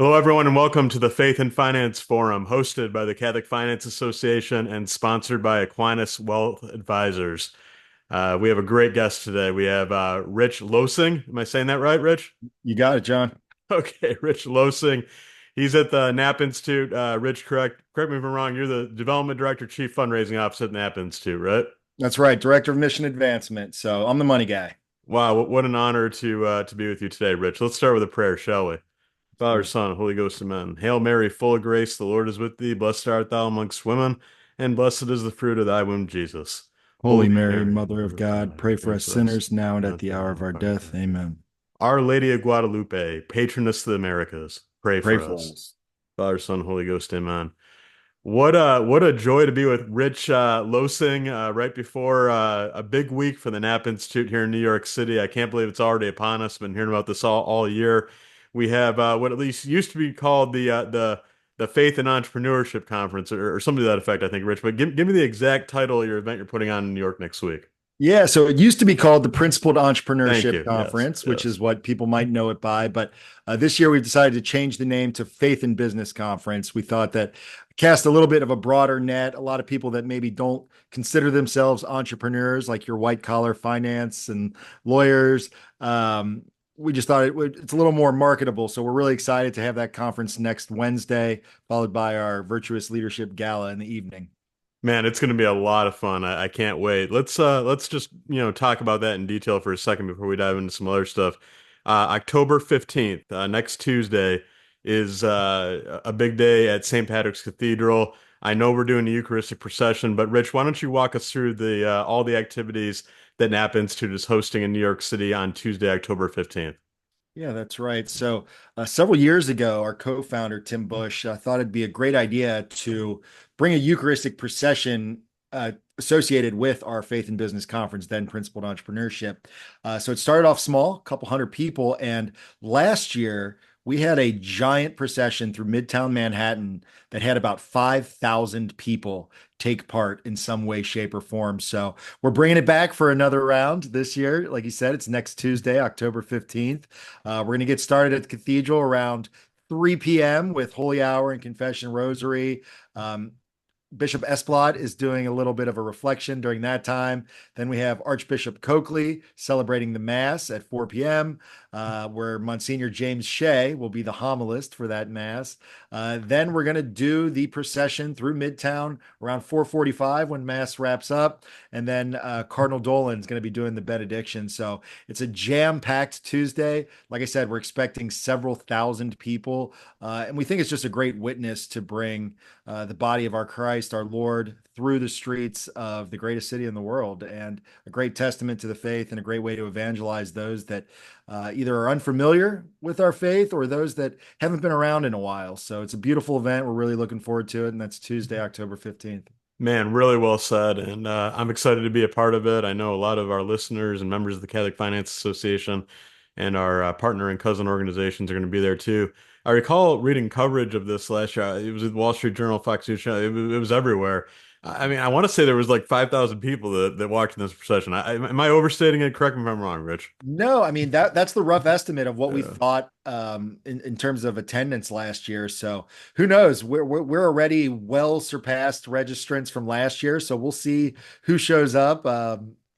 Hello, everyone, and welcome to the Faith and Finance Forum, hosted by the Catholic Finance Association and sponsored by Aquinas Wealth Advisors. We have a great guest today. We have Rich Loesing. Am I saying that right, Rich? You got it, John. Okay, Rich Loesing. He's at the Napa Institute. Rich, correct me if I'm wrong. You're the Development Director, Chief Fundraising Officer at Napa Institute, right? That's right, Director of Mission Advancement. So I'm the money guy. Wow, what an honor to be with you today, Rich. Let's start with a prayer, shall we? Father, Cool. Son, Holy Ghost, amen. Hail Mary, full of grace, the Lord is with thee. Blessed art thou amongst women, and blessed is the fruit of thy womb, Jesus. Holy Holy Mary, Mary, Mother of Mother of God, God, pray for pray us for us, sinners now and now at at the the hour hour of of our our death. death. Amen. Our Lady of Guadalupe, patroness of the Americas, pray Pray for for us. us. Father, Son, Holy Ghost, amen. What a joy to be with Rich Losing right before a big week for the Knapp Institute here in New York City. I can't believe it's already upon us. Been hearing about this all year. We have what at least used to be called the Faith and Entrepreneurship Conference or something to that effect, I think, Rich. But give me the exact title of your event you're putting on in New York next week. Yeah, so it used to be called the Principled Thank Entrepreneurship you. Yes, Conference, which yes. is what people might know it by. But this year we've decided to change the name to Faith and Business Conference. We thought that cast a little bit of a broader net. A lot of people that maybe don't consider themselves entrepreneurs, like your white collar finance and lawyers. Um, we just thought it's a little more marketable. So we're really excited to have that conference next Wednesday, followed by our Virtuous Leadership Gala in the evening. Man, it's going to be a lot of fun. I can't wait. Let's just, talk about that in detail for a second before we dive into some other stuff. October 15th, next Tuesday is a big day at St. Patrick's Cathedral. I know we're doing the Eucharistic procession, but Rich, why don't you walk us through the all the activities that Napa Institute is hosting in New York City on Tuesday, October 15th? Yeah, that's right. So, several years ago, our co-founder Tim Bush thought it'd be a great idea to bring a Eucharistic procession associated with our Faith and Business Conference, then Principled Entrepreneurship. So it started off small, a couple hundred people, and last year we had a giant procession through Midtown Manhattan that had about 5,000 people take part in some way, shape, or form. So we're bringing it back for another round this year. Like you said, it's next Tuesday, October 15th. We're going to get started at the cathedral around 3 p.m. with Holy Hour and Confession Rosary. Um, Bishop Esplot is doing a little bit of a reflection during that time. Then we have Archbishop Coakley celebrating the Mass at 4 p.m., where Monsignor James Shea will be the homilist for that Mass. Then we're going to do the procession through Midtown around 4:45 when Mass wraps up. And then Cardinal Dolan is going to be doing the benediction. So it's a jam-packed Tuesday. Like I said, we're expecting several thousand people. And we think it's just a great witness to bring the body of our Christ, our Lord, through the streets of the greatest city in the world, and a great testament to the faith and a great way to evangelize those that either are unfamiliar with our faith or those that haven't been around in a while. So it's a beautiful event. We're really looking forward to it, and that's Tuesday, October 15th. Man, really well said, and I'm excited to be a part of it. I know a lot of our listeners and members of the Catholic Finance Association and our partner and cousin organizations are going to be there too. I recall reading coverage of this last year. It was at Wall Street Journal, Fox News Channel. It was everywhere. I mean, I want to say there was like 5,000 people that walked in this procession. Am I overstating it? Correct me if I'm wrong, Rich. No, I mean that's the rough estimate of what we Yeah. thought in terms of attendance last year. So who knows? We're already well surpassed registrants from last year. So we'll see who shows up.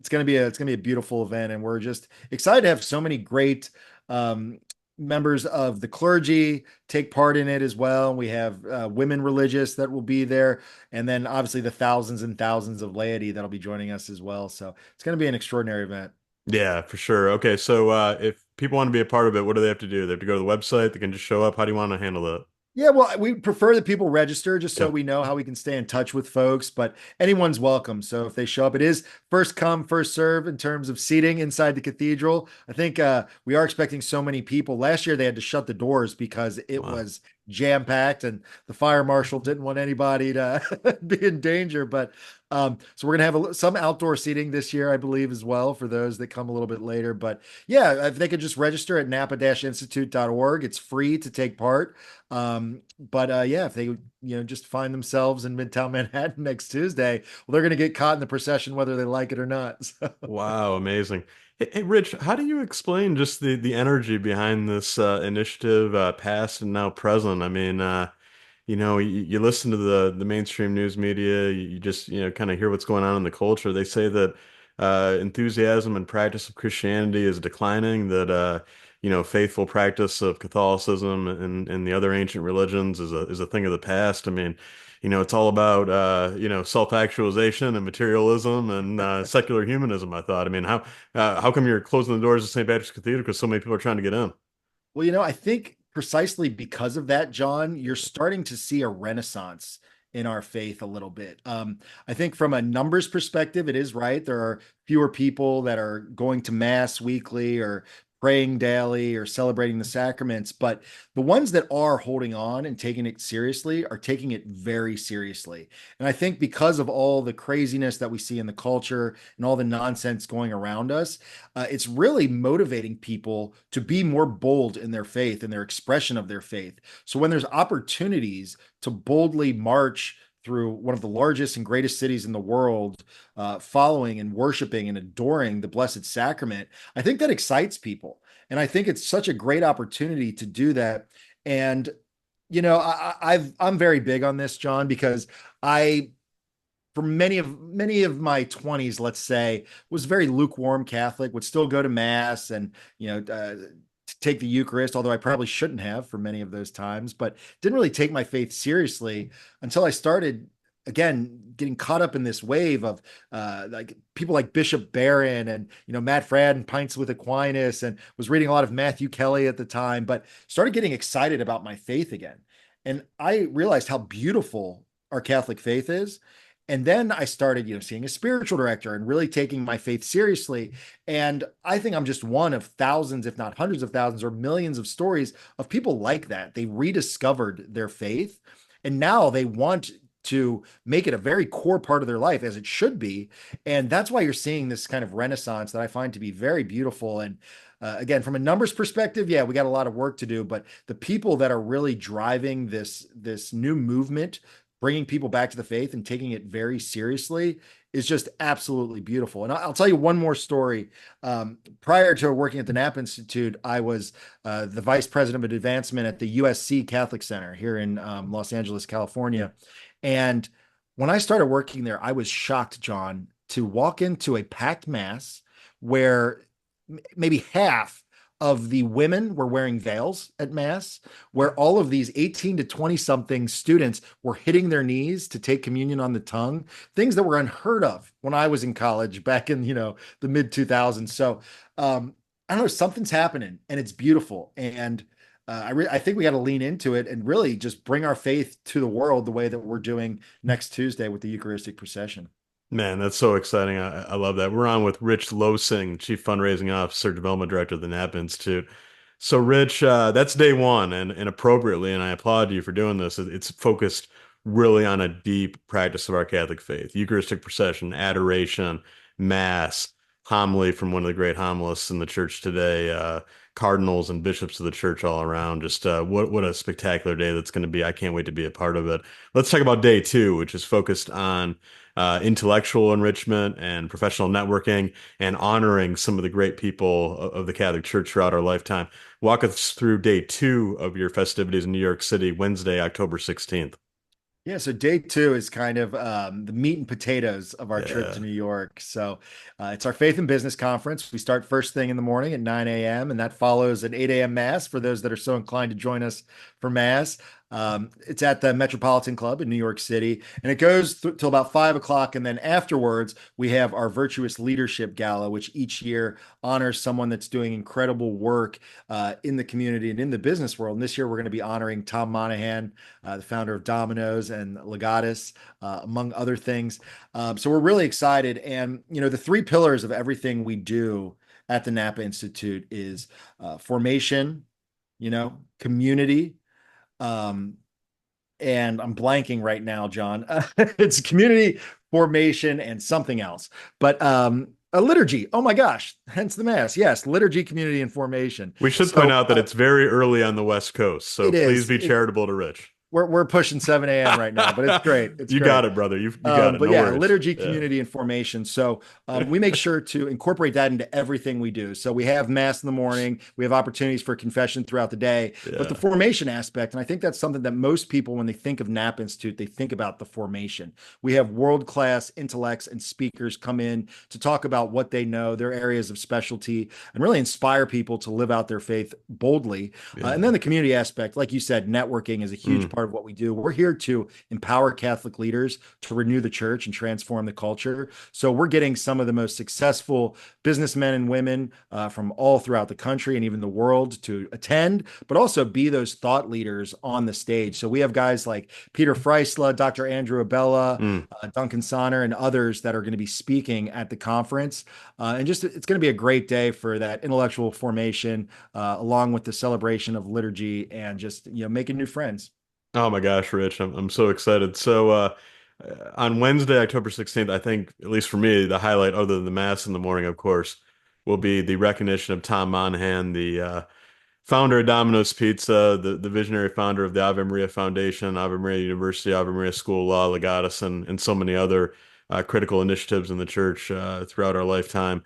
It's gonna be a beautiful event, and we're just excited to have so many great um, members of the clergy take part in it as well. We have women religious that will be there, and then obviously the thousands and thousands of laity that'll be joining us as well. So it's going to be an extraordinary event. Yeah, for sure. Okay, so if people want to be a part of it, what do they have to do? They have to go to the website. They can just show up. How do you want to handle that? Yeah, well, we prefer that people register just so Yeah. we know how we can stay in touch with folks, but anyone's welcome. So if they show up, it is first come, first serve in terms of seating inside the cathedral. I think we are expecting so many people. Last year they had to shut the doors because it Wow. was jam packed and the fire marshal didn't want anybody to be in danger. But so we're gonna have some outdoor seating this year, I believe, as well for those that come a little bit later. But yeah, if they could just register at napa-institute.org, it's free to take part. But yeah, if they just find themselves in Midtown Manhattan next Tuesday, well, they're going to get caught in the procession whether they like it or not. So, Wow, amazing. Hey, Rich, how do you explain just the energy behind this initiative, past and now present? I mean, you listen to the mainstream news media, you just, kind of hear what's going on in the culture. They say that enthusiasm and practice of Christianity is declining, that faithful practice of Catholicism and the other ancient religions is a thing of the past. I mean, it's all about self-actualization and materialism and secular humanism, I thought. I mean, how come you're closing the doors of St. Patrick's Cathedral because so many people are trying to get in? Well, I think precisely because of that, John, you're starting to see a renaissance in our faith a little bit. I think from a numbers perspective, it is right. There are fewer people that are going to mass weekly or praying daily or celebrating the sacraments, but the ones that are holding on and taking it seriously are taking it very seriously. And I think because of all the craziness that we see in the culture and all the nonsense going around us, it's really motivating people to be more bold in their faith and their expression of their faith. So when there's opportunities to boldly march through one of the largest and greatest cities in the world, following and worshiping and adoring the Blessed Sacrament, I think that excites people. And I think it's such a great opportunity to do that. And, I'm very big on this, John, because I for many of my 20s, let's say, was very lukewarm Catholic, would still go to mass and take the Eucharist, although I probably shouldn't have for many of those times, but didn't really take my faith seriously until I started again getting caught up in this wave of like people like Bishop Barron and Matt Fradd and Pints with Aquinas, and was reading a lot of Matthew Kelly at the time, but started getting excited about my faith again. And I realized how beautiful our Catholic faith is. And then I started, seeing a spiritual director and really taking my faith seriously. And I think I'm just one of thousands, if not hundreds of thousands or millions of stories of people like that. They rediscovered their faith and now they want to make it a very core part of their life, as it should be. And that's why you're seeing this kind of renaissance that I find to be very beautiful. And again, from a numbers perspective, yeah, we got a lot of work to do, but the people that are really driving this new movement, bringing people back to the faith and taking it very seriously, is just absolutely beautiful. And I'll tell you one more story. Prior to working at the Napa Institute, I was the vice president of advancement at the USC Catholic Center here in Los Angeles, California. And when I started working there, I was shocked, John, to walk into a packed mass where maybe half of the women were wearing veils at mass, where all of these 18 to 20 something students were hitting their knees to take communion on the tongue, things that were unheard of when I was in college back in, the mid 2000s. So, I don't know, something's happening and it's beautiful. And I think we got to lean into it and really just bring our faith to the world the way that we're doing next Tuesday with the Eucharistic procession. Man, that's so exciting. I love that. We're on with Rich Loesing, Chief Fundraising Officer, Development Director of the Napa Institute. So, Rich, that's day one, and appropriately, and I applaud you for doing this. It's focused really on a deep practice of our Catholic faith: Eucharistic procession, adoration, Mass, homily from one of the great homilists in the church today, cardinals and bishops of the church all around. Just what a spectacular day that's going to be. I can't wait to be a part of it. Let's talk about day two, which is focused on intellectual enrichment and professional networking and honoring some of the great people of the Catholic Church throughout our lifetime. Walk us through day two of your festivities in New York City, Wednesday, October 16th. Yeah, so day two is kind of the meat and potatoes of our trip to Yeah. New York. So it's our Faith and Business Conference. We start first thing in the morning at 9 a.m., and that follows an 8 a.m. Mass for those that are so inclined to join us for Mass. It's at the Metropolitan Club in New York City, and it goes till about 5 o'clock. And then afterwards, we have our Virtuous Leadership Gala, which each year honors someone that's doing incredible work in the community and in the business world. And this year, we're going to be honoring Tom Monahan, the founder of Domino's and Legatus, among other things. So we're really excited. And, the three pillars of everything we do at the Napa Institute is formation, community, um, and I'm blanking right now, John. It's community, formation, and something else. But a liturgy. Oh my gosh, hence the Mass. Yes, liturgy, community, and formation. We should point So out that it's very early on the West Coast, so it please is. be charitable to Rich. we're pushing 7 a.m. right now, but it's great. It's You got great. it, brother. You got it. But No yeah, worries. liturgy, Yeah. community, and formation. So we make sure to incorporate that into everything we do. So we have mass in the morning, we have opportunities for confession throughout the day, but the Yeah. formation aspect, and I think that's something that most people, when they think of Napa Institute, they think about the formation. We have world-class intellects and speakers come in to talk about what they know, their areas of specialty, and really inspire people to live out their faith boldly. And then Yeah. the community aspect, like you said, networking is a huge Mm. part of what we do. We're here to empower Catholic leaders to renew the church and transform the culture. So we're getting some of the most successful businessmen and women from all throughout the country and even the world to attend, but also be those thought leaders on the stage. So we have guys like Peter Freisler, Dr. Andrew Abella, Mm. Duncan Sonner, and others that are going to be speaking at the conference. And just it's going to be a great day for that intellectual formation, along with the celebration of liturgy and just making new friends. Oh my gosh, Rich, I'm so excited. So on Wednesday, October 16th, I think, at least for me, the highlight, other than the mass in the morning, of course, will be the recognition of Tom Monahan, the founder of Domino's Pizza, the visionary founder of the Ave Maria Foundation, Ave Maria University, Ave Maria School of Law, Legatus, and so many other critical initiatives in the church throughout our lifetime.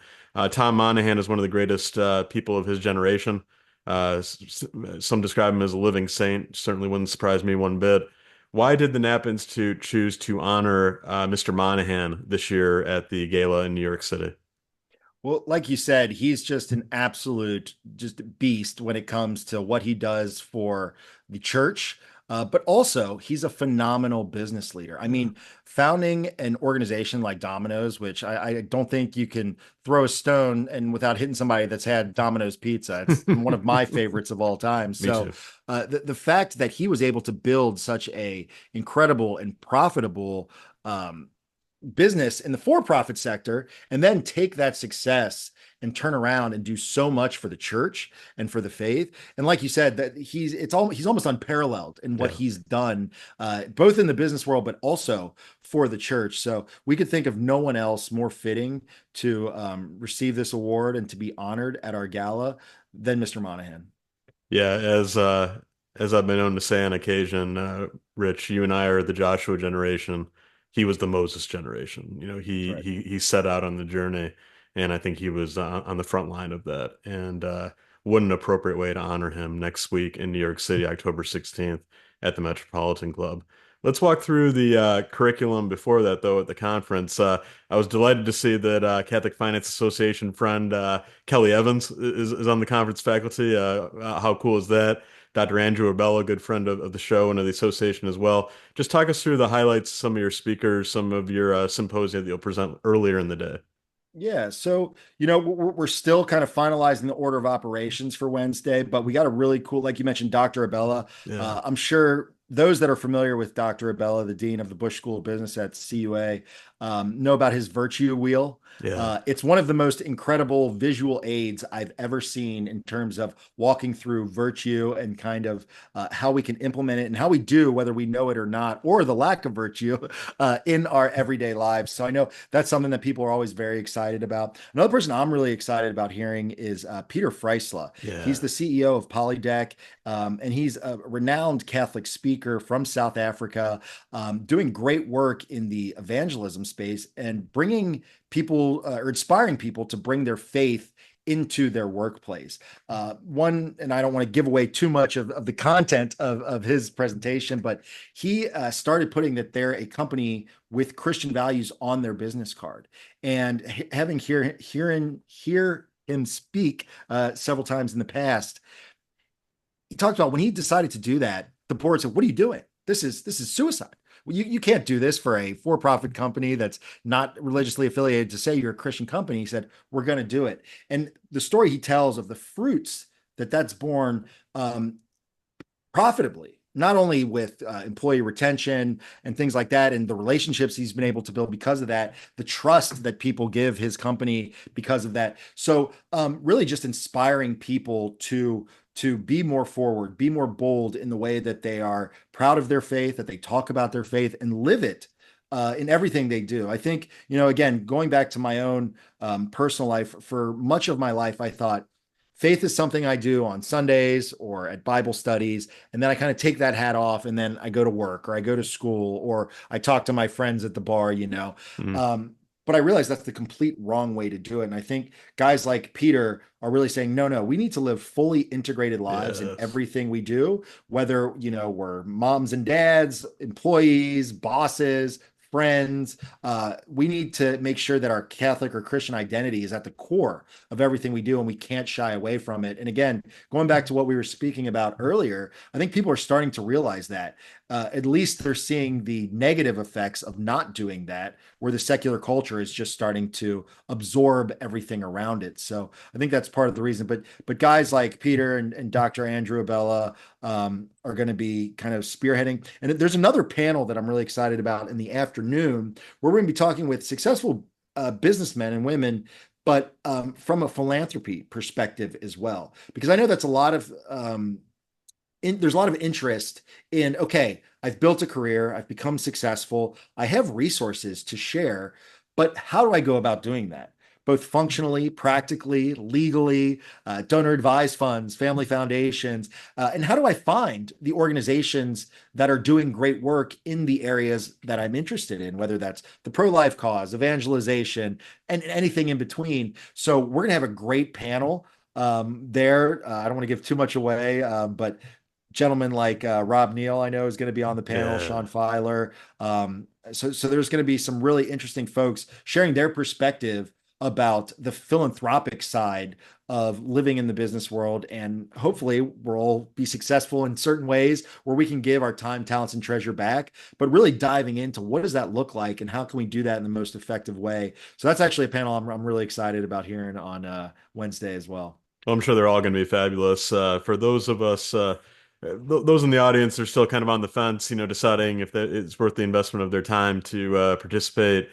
Tom Monahan is one of the greatest people of his generation. Some describe him as a living saint. Certainly wouldn't surprise me one bit. Why did the Napa Institute choose to honor Mr. Monahan this year at the gala in New York City? Well, like you said, he's just an absolute just beast when it comes to what he does for the church. But also, he's a phenomenal business leader. I Yeah. mean, founding an organization like Domino's, which I don't think you can throw a stone and without hitting somebody that's had Domino's pizza. It's one of my favorites of all time. Me So, too. the fact that he was able to build such a incredible and profitable business in the for-profit sector and then take that success and turn around and do so much for the church and for the faith. And like you said, that he's almost unparalleled in what Yeah. he's done, both in the business world but also for the church. So we could think of no one else more fitting to receive this award and to be honored at our gala than Mr. Monahan. Yeah, as I've been known to say on occasion, Rich, you and I are the Joshua generation. He was the Moses generation. You know, That's he right. he he set out on the journey, and I think he was on the front line of that. And what an appropriate way to honor him next week in New York City, October 16th at the Metropolitan Club. Let's walk through the curriculum before that, though, at the conference. I was delighted to see that Catholic Finance Association friend Kelly Evans is on the conference faculty. How cool is that? Dr. Andrew Abella, a good friend of the show and of the association as well. Just talk us through the highlights, some of your speakers, some of your symposia that you'll present earlier in the day. Yeah, so we're still kind of finalizing the order of operations for Wednesday, but we got a really cool, like you mentioned, Dr. Abella. Yeah, I'm sure those that are familiar with Dr. Abella, the dean of the Bush School of Business at CUA, know about his virtue wheel. yeah, It's one of the most incredible visual aids I've ever seen in terms of walking through virtue and kind of how we can implement it and how we do, whether we know it or not, or the lack of virtue in our everyday lives. So I know that's something that people are always very excited about. Another person I'm really excited about hearing is Peter Freisler. He's yeah, the CEO of Polydeck, and he's a renowned Catholic speaker from South Africa, doing great work in the evangelism space and bringing people or inspiring people to bring their faith into their workplace. And I don't want to give away too much of the content of his presentation, but he started putting that they're a company with Christian values on their business card. And having hear him speak several times in the past, he talked about when he decided to do that, the board said, "What are you doing? This is suicide. Well, you can't do this for a for-profit company that's not religiously affiliated to say you're a Christian company." He said, "We're going to do it." And the story he tells of the fruits that's born profitably, not only with employee retention and things like that, and the relationships he's been able to build because of that, the trust that people give his company because of that. So, really, just inspiring people to be more forward, be more bold in the way that they are proud of their faith, that they talk about their faith and live it. In everything they do. I think, again, going back to my own personal life, for much of my life, I thought faith is something I do on Sundays or at Bible studies. And then I kind of take that hat off and then I go to work or I go to school or I talk to my friends at the bar. Mhm. Um, but I realize that's the complete wrong way to do it. And I think guys like Peter are really saying, no, no, we need to live fully integrated lives in Yes. everything we do, whether, we're moms and dads, employees, bosses, friends. We need to make sure that our Catholic or Christian identity is at the core of everything we do, and we can't shy away from it. And again, going back to what we were speaking about earlier, I think people are starting to realize that. At least they're seeing the negative effects of not doing that, where the secular culture is just starting to absorb everything around it. So I think that's part of the reason. But guys like Peter and Dr. Andrew Abella are going to be kind of spearheading. And there's another panel that I'm really excited about in the afternoon where we're going to be talking with successful businessmen and women, but from a philanthropy perspective as well. Because I know that's a lot of there's a lot of interest in, okay, I've built a career, I've become successful, I have resources to share, but how do I go about doing that? Both functionally, practically, legally, donor advised funds, family foundations, and how do I find the organizations that are doing great work in the areas that I'm interested in, whether that's the pro life cause, evangelization, and anything in between. So, we're going to have a great panel there. I don't want to give too much away, but gentlemen like Rob Neal, I know, is going to be on the panel, Yeah. Sean Filer. So there's going to be some really interesting folks sharing their perspective about the philanthropic side of living in the business world. And hopefully we'll all be successful in certain ways where we can give our time, talents, and treasure back, but really diving into what does that look like and how can we do that in the most effective way. So that's actually a panel I'm really excited about hearing on Wednesday as well. Well, I'm sure they're all going to be fabulous. For those of us, those in the audience, they're still kind of on the fence, deciding if it's worth the investment of their time to participate.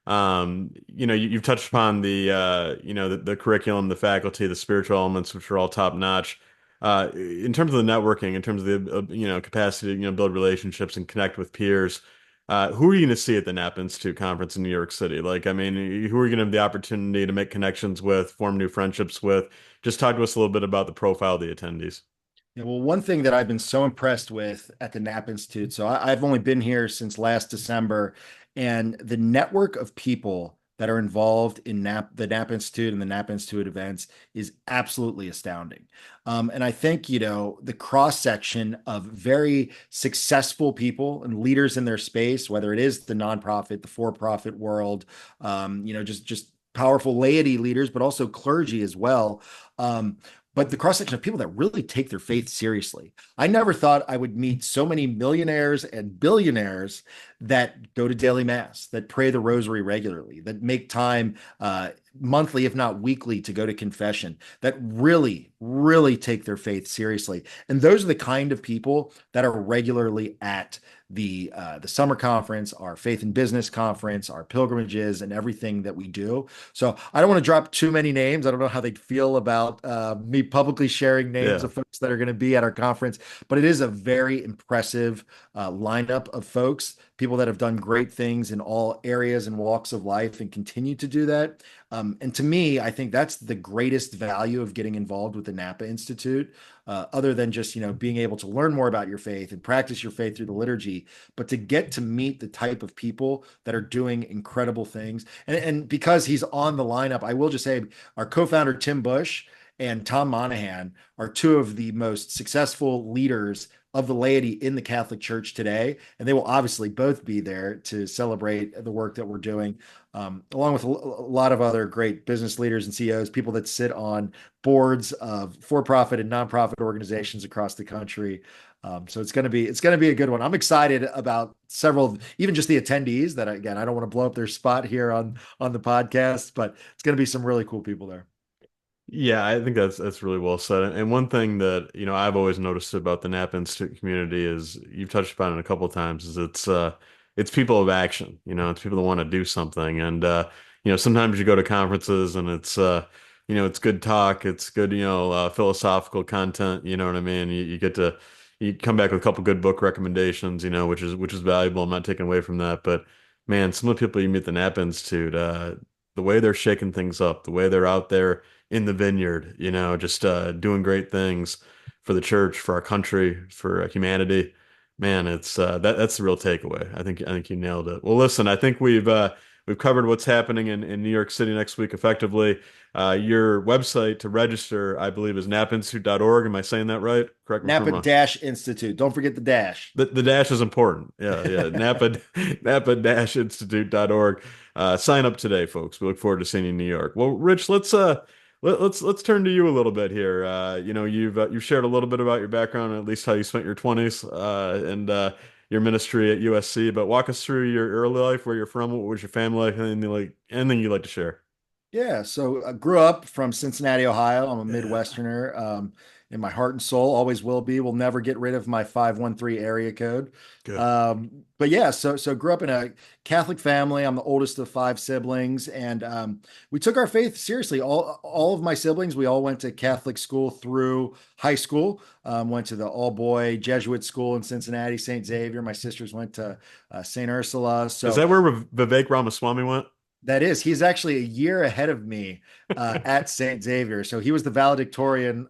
You've touched upon the curriculum, the faculty, the spiritual elements, which are all top notch. In terms of the networking, in terms of the capacity to build relationships and connect with peers, who are you going to see at the Napa Institute conference in New York City? Like, I mean, who are you going to have the opportunity to make connections with, form new friendships with? Just talk to us a little bit about the profile of the attendees. Yeah, well, one thing that I've been so impressed with at the Napa Institute, so I've only been here since last December, and the network of people that are involved in the Napa Institute and the Napa Institute events is absolutely astounding. And I think, the cross section of very successful people and leaders in their space, whether it is the nonprofit, the for-profit world, just powerful laity leaders, but also clergy as well. Um, but the cross section of people that really take their faith seriously. I never thought I would meet so many millionaires and billionaires that go to daily mass, that pray the rosary regularly, that make time monthly, if not weekly, to go to confession, that really, really take their faith seriously. And those are the kind of people that are regularly at the summer conference, our faith and business conference, our pilgrimages, and everything that we do. So I don't want to drop too many names. I don't know how they'd feel about me publicly sharing names Yeah. of folks that are going to be at our conference, but it is a very impressive lineup of folks, people that have done great things in all areas and walks of life and continue to do that. And to me, I think that's the greatest value of getting involved with the Napa Institute, other than just being able to learn more about your faith and practice your faith through the liturgy, but to get to meet the type of people that are doing incredible things. And because he's on the lineup, I will just say our co-founder Tim Bush and Tom Monahan are two of the most successful leaders of the laity in the Catholic Church today. And they will obviously both be there to celebrate the work that we're doing, along with a lot of other great business leaders and CEOs, people that sit on boards of for-profit and nonprofit organizations across the country. So it's going to be a good one. I'm excited about several, even just the attendees. That again, I don't want to blow up their spot here on the podcast, but it's going to be some really cool people there. Yeah, I think that's really well said. And one thing that, I've always noticed about the Napa Institute community is you've touched upon it a couple of times, is it's people of action, it's people that want to do something. And sometimes you go to conferences and it's good talk, it's good, philosophical content, you know what I mean? You get to you come back with a couple good book recommendations, which is valuable. I'm not taking away from that, but man, some of the people you meet at the Napa Institute, the way they're shaking things up, the way they're out there in the vineyard, just doing great things for the church, for our country, for humanity. Man, it's that's the real takeaway. I think you nailed it. Well, listen, I think we've covered what's happening in New York City next week effectively. Your website to register, I believe, is napainstitute.org. Am I saying that right? Correct me if I'm Napa wrong. Dash Institute. Don't forget the dash. The dash is important. Yeah, yeah. Napa-institute.org. Sign up today, folks. We look forward to seeing you in New York. Well, Rich, let's turn to you a little bit here. You've shared a little bit about your background, and at least how you spent your 20s, and your ministry at USC. But walk us through your early life, where you're from, what was your family like, anything you'd like to share. Yeah, so I grew up from Cincinnati, Ohio. I'm a Yeah, Midwesterner, in my heart and soul, always will be. Will never get rid of my 513 area code. good. But yeah, so grew up in a Catholic family. I'm the oldest of five siblings, and we took our faith seriously. All of my siblings, we all went to Catholic school through high school. Went to the all boy Jesuit school in Cincinnati, St. Xavier. My sisters went to St. Ursula. Is So that where Vivek Ramaswamy went? that is, he's actually a year ahead of me at St. Xavier. So he was the valedictorian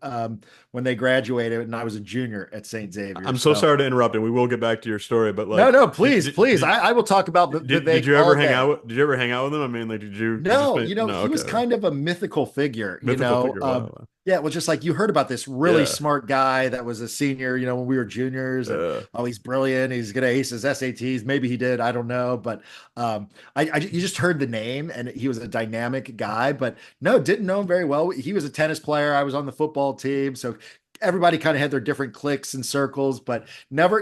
when they graduated, and I was a junior at St. Xavier. I'm so So sorry to interrupt, and we will get back to your story, but no, like, no, did please, did please. did, I will talk about did Vivek you ever all hang out day. with, did you ever hang out with him? I mean, like, did you just No, no, he okay, was right. kind of a mythical figure, Mythical figure. Wow. yeah, well, just like you heard about this really Yeah. smart guy that was a senior, when we were juniors, and Uh, oh, he's brilliant. He's gonna ace his SATs. Maybe he did. I don't know, but you just heard the name, and he was a dynamic guy, but no, didn't know him very well. He was a tennis player. I was on the football team, so everybody kind of had their different cliques and circles, but never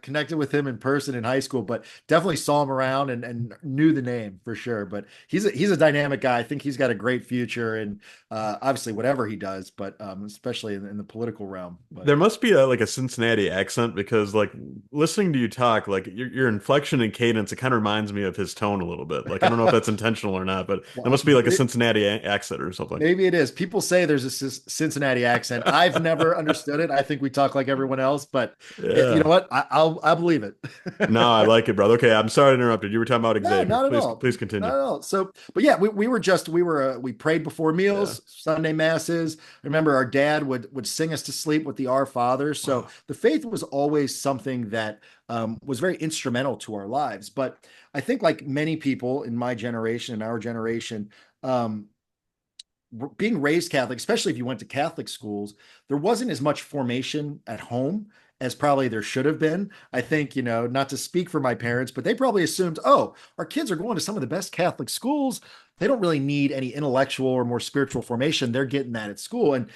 connected with him in person in high school, but definitely saw him around and knew the name for sure. But he's a dynamic guy. I think he's got a great future, and obviously whatever he does, but especially in the political realm. But there must be like a Cincinnati accent because like listening to you talk, like your inflection and cadence, it kind of reminds me of his tone a little bit. Like I don't know if that's intentional or not, but there well, must be like a Cincinnati accent or something. maybe it is. People say there's a Cincinnati accent. I've never understood it. I think we talk like everyone else, but you know Yeah. what? I believe it. No, I like it, brother. Okay, I'm sorry to interrupt you. You were talking about No, Xavier. not at all. Please Not continue. at all. So, but yeah, we prayed before Yeah. meals, Sunday masses. I remember our dad would sing us to sleep with the Our Father. So Wow. the faith was always something that was very instrumental to our lives. But I think, like many people in my generation and our generation, um, being raised Catholic, especially if you went to Catholic schools, there wasn't as much formation at home as probably there should have been. I think, not to speak for my parents, but they probably assumed, oh, our kids are going to some of the best Catholic schools. They don't really need any intellectual or more spiritual formation. They're getting that at school. And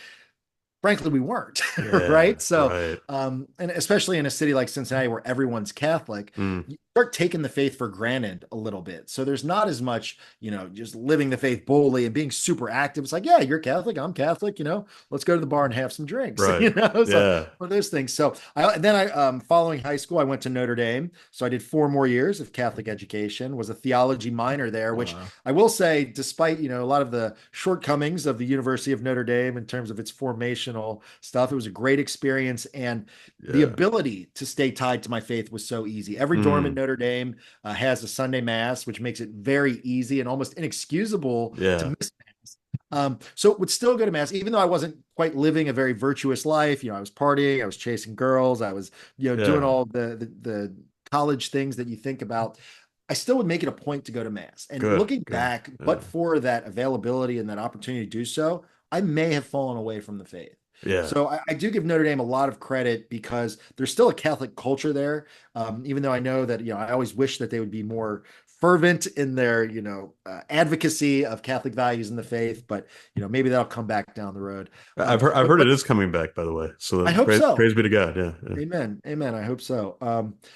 frankly, we weren't, Yeah. right? So, Right. and especially in a city like Cincinnati where everyone's Catholic, Mm. you start taking the faith for granted a little bit. So there's not as much, just living the faith boldly and being super active. It's like, yeah, you're Catholic, I'm Catholic, let's go to the bar and have some drinks, Right. so Yeah. one of those things. So following high school, I went to Notre Dame. So I did 4 more years of Catholic education, was a theology minor there, which Wow. I will say, despite a lot of the shortcomings of the University of Notre Dame in terms of its formational stuff, it was a great experience, and the Yeah. ability to stay tied to my faith was so easy. Every dorm at Mm. Notre Dame has a Sunday mass, which makes it very easy and almost inexcusable to Yeah. miss mass. So would still go to mass, even though I wasn't quite living a very virtuous life. I was partying, I was chasing girls, I was, doing Yeah. all the college things that you think about. I still would make it a point to go to mass. And Good. looking Good. back, but Yeah. for that availability and that opportunity to do so, I may have fallen away from the faith. Yeah. So I do give Notre Dame a lot of credit because there's still a Catholic culture there. Even though I know that, I always wish that they would be more fervent in their, advocacy of Catholic values in the faith, but, maybe that'll come back down the road. I've But, heard it but is coming back, by the way. So I hope so. praise be to God. Yeah. Yeah. Amen. Amen. I hope so.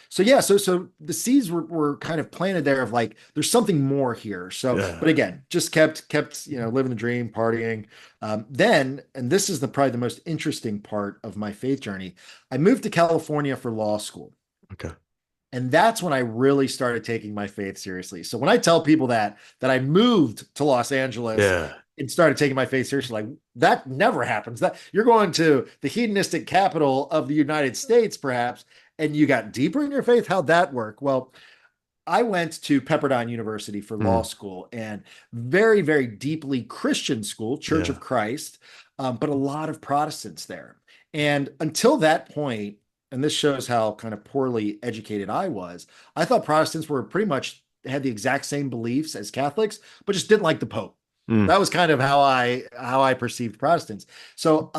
So yeah, so the seeds were kind of planted there of like, there's something more here. So, Yeah. but again, just kept, living the dream, partying. Then, and this is probably the most interesting part of my faith journey. I moved to California for law school. Okay. And that's when I really started taking my faith seriously. So when I tell people that I moved to Los Angeles Yeah. and started taking my faith seriously, like that never happens. That you're going to the hedonistic capital of the United States, perhaps, and you got deeper in your faith. How'd that work? Well, I went to Pepperdine University for law Mm, school, and very, very deeply Christian school, Church of yeah. Christ, but a lot of Protestants there. And until that point, and this shows how kind of poorly educated I was, I thought Protestants were pretty much had the exact same beliefs as Catholics, but just didn't like the Pope. Mm, That was kind of how I perceived Protestants. So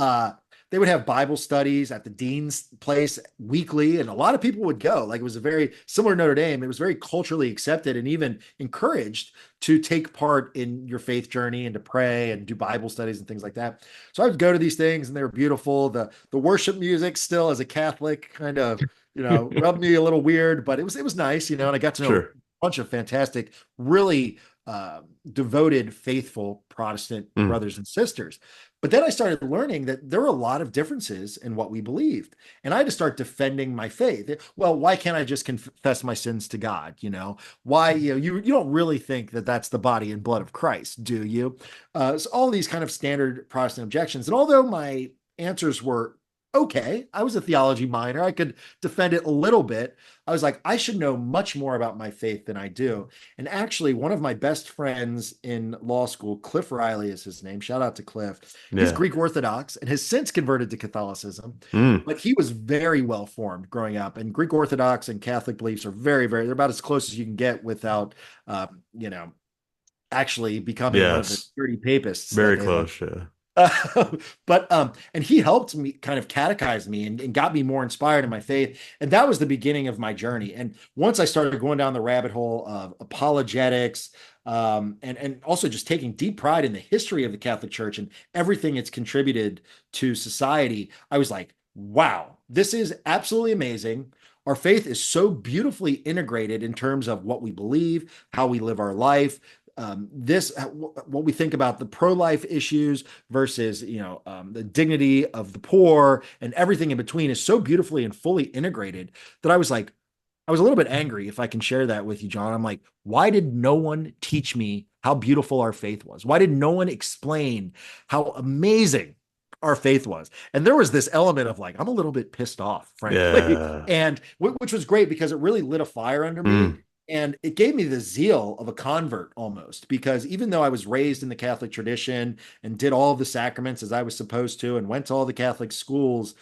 they would have Bible studies at the dean's place weekly, and a lot of people would go. Like, it was a very similar Notre Dame. It was very culturally accepted and even encouraged to take part in your faith journey and to pray and do Bible studies and things like that. So I would go to these things, and they were beautiful. The worship music, still as a Catholic, kind of rubbed me a little weird, but it was nice, and I got to know a sure. bunch of fantastic, really devoted, faithful Protestant Mm, brothers and sisters. But then I started learning that there were a lot of differences in what we believed. And I had to start defending my faith. Well, why can't I just confess my sins to God? Why, you don't really think that that's the body and blood of Christ, do you? So all these kind of standard Protestant objections. And although my answers were okay, I was a theology minor, I could defend it a little bit. I was like, I should know much more about my faith than I do. And actually, one of my best friends in law school, Cliff Riley is his name. Shout out to Cliff. He's yeah. Greek Orthodox and has since converted to Catholicism, Mm, but he was very well formed growing up. And Greek Orthodox and Catholic beliefs are very, very, they're about as close as you can get without, you know, actually becoming one of the yes. dirty papists that Very they like. close. Yeah. But and he helped me kind of catechize me and got me more inspired in my faith, and that was the beginning of my journey. And once I started going down the rabbit hole of apologetics, and also just taking deep pride in the history of the Catholic Church and everything it's contributed to society, I was like, wow, this is absolutely amazing. Our faith is so beautifully integrated in terms of what we believe, how we live our life, this what we think about the pro-life issues versus the dignity of the poor and everything in between is so beautifully and fully integrated that I was a little bit angry, if I can share that with you, John. I'm like, why did no one teach me how beautiful our faith was? Why did no one explain how amazing our faith was? And there was this element of like, I'm a little bit pissed off, frankly, Yeah. and which was great because it really lit a fire under me. Mm, And it gave me the zeal of a convert almost, because even though I was raised in the Catholic tradition and did all of the sacraments as I was supposed to and went to all the Catholic schools,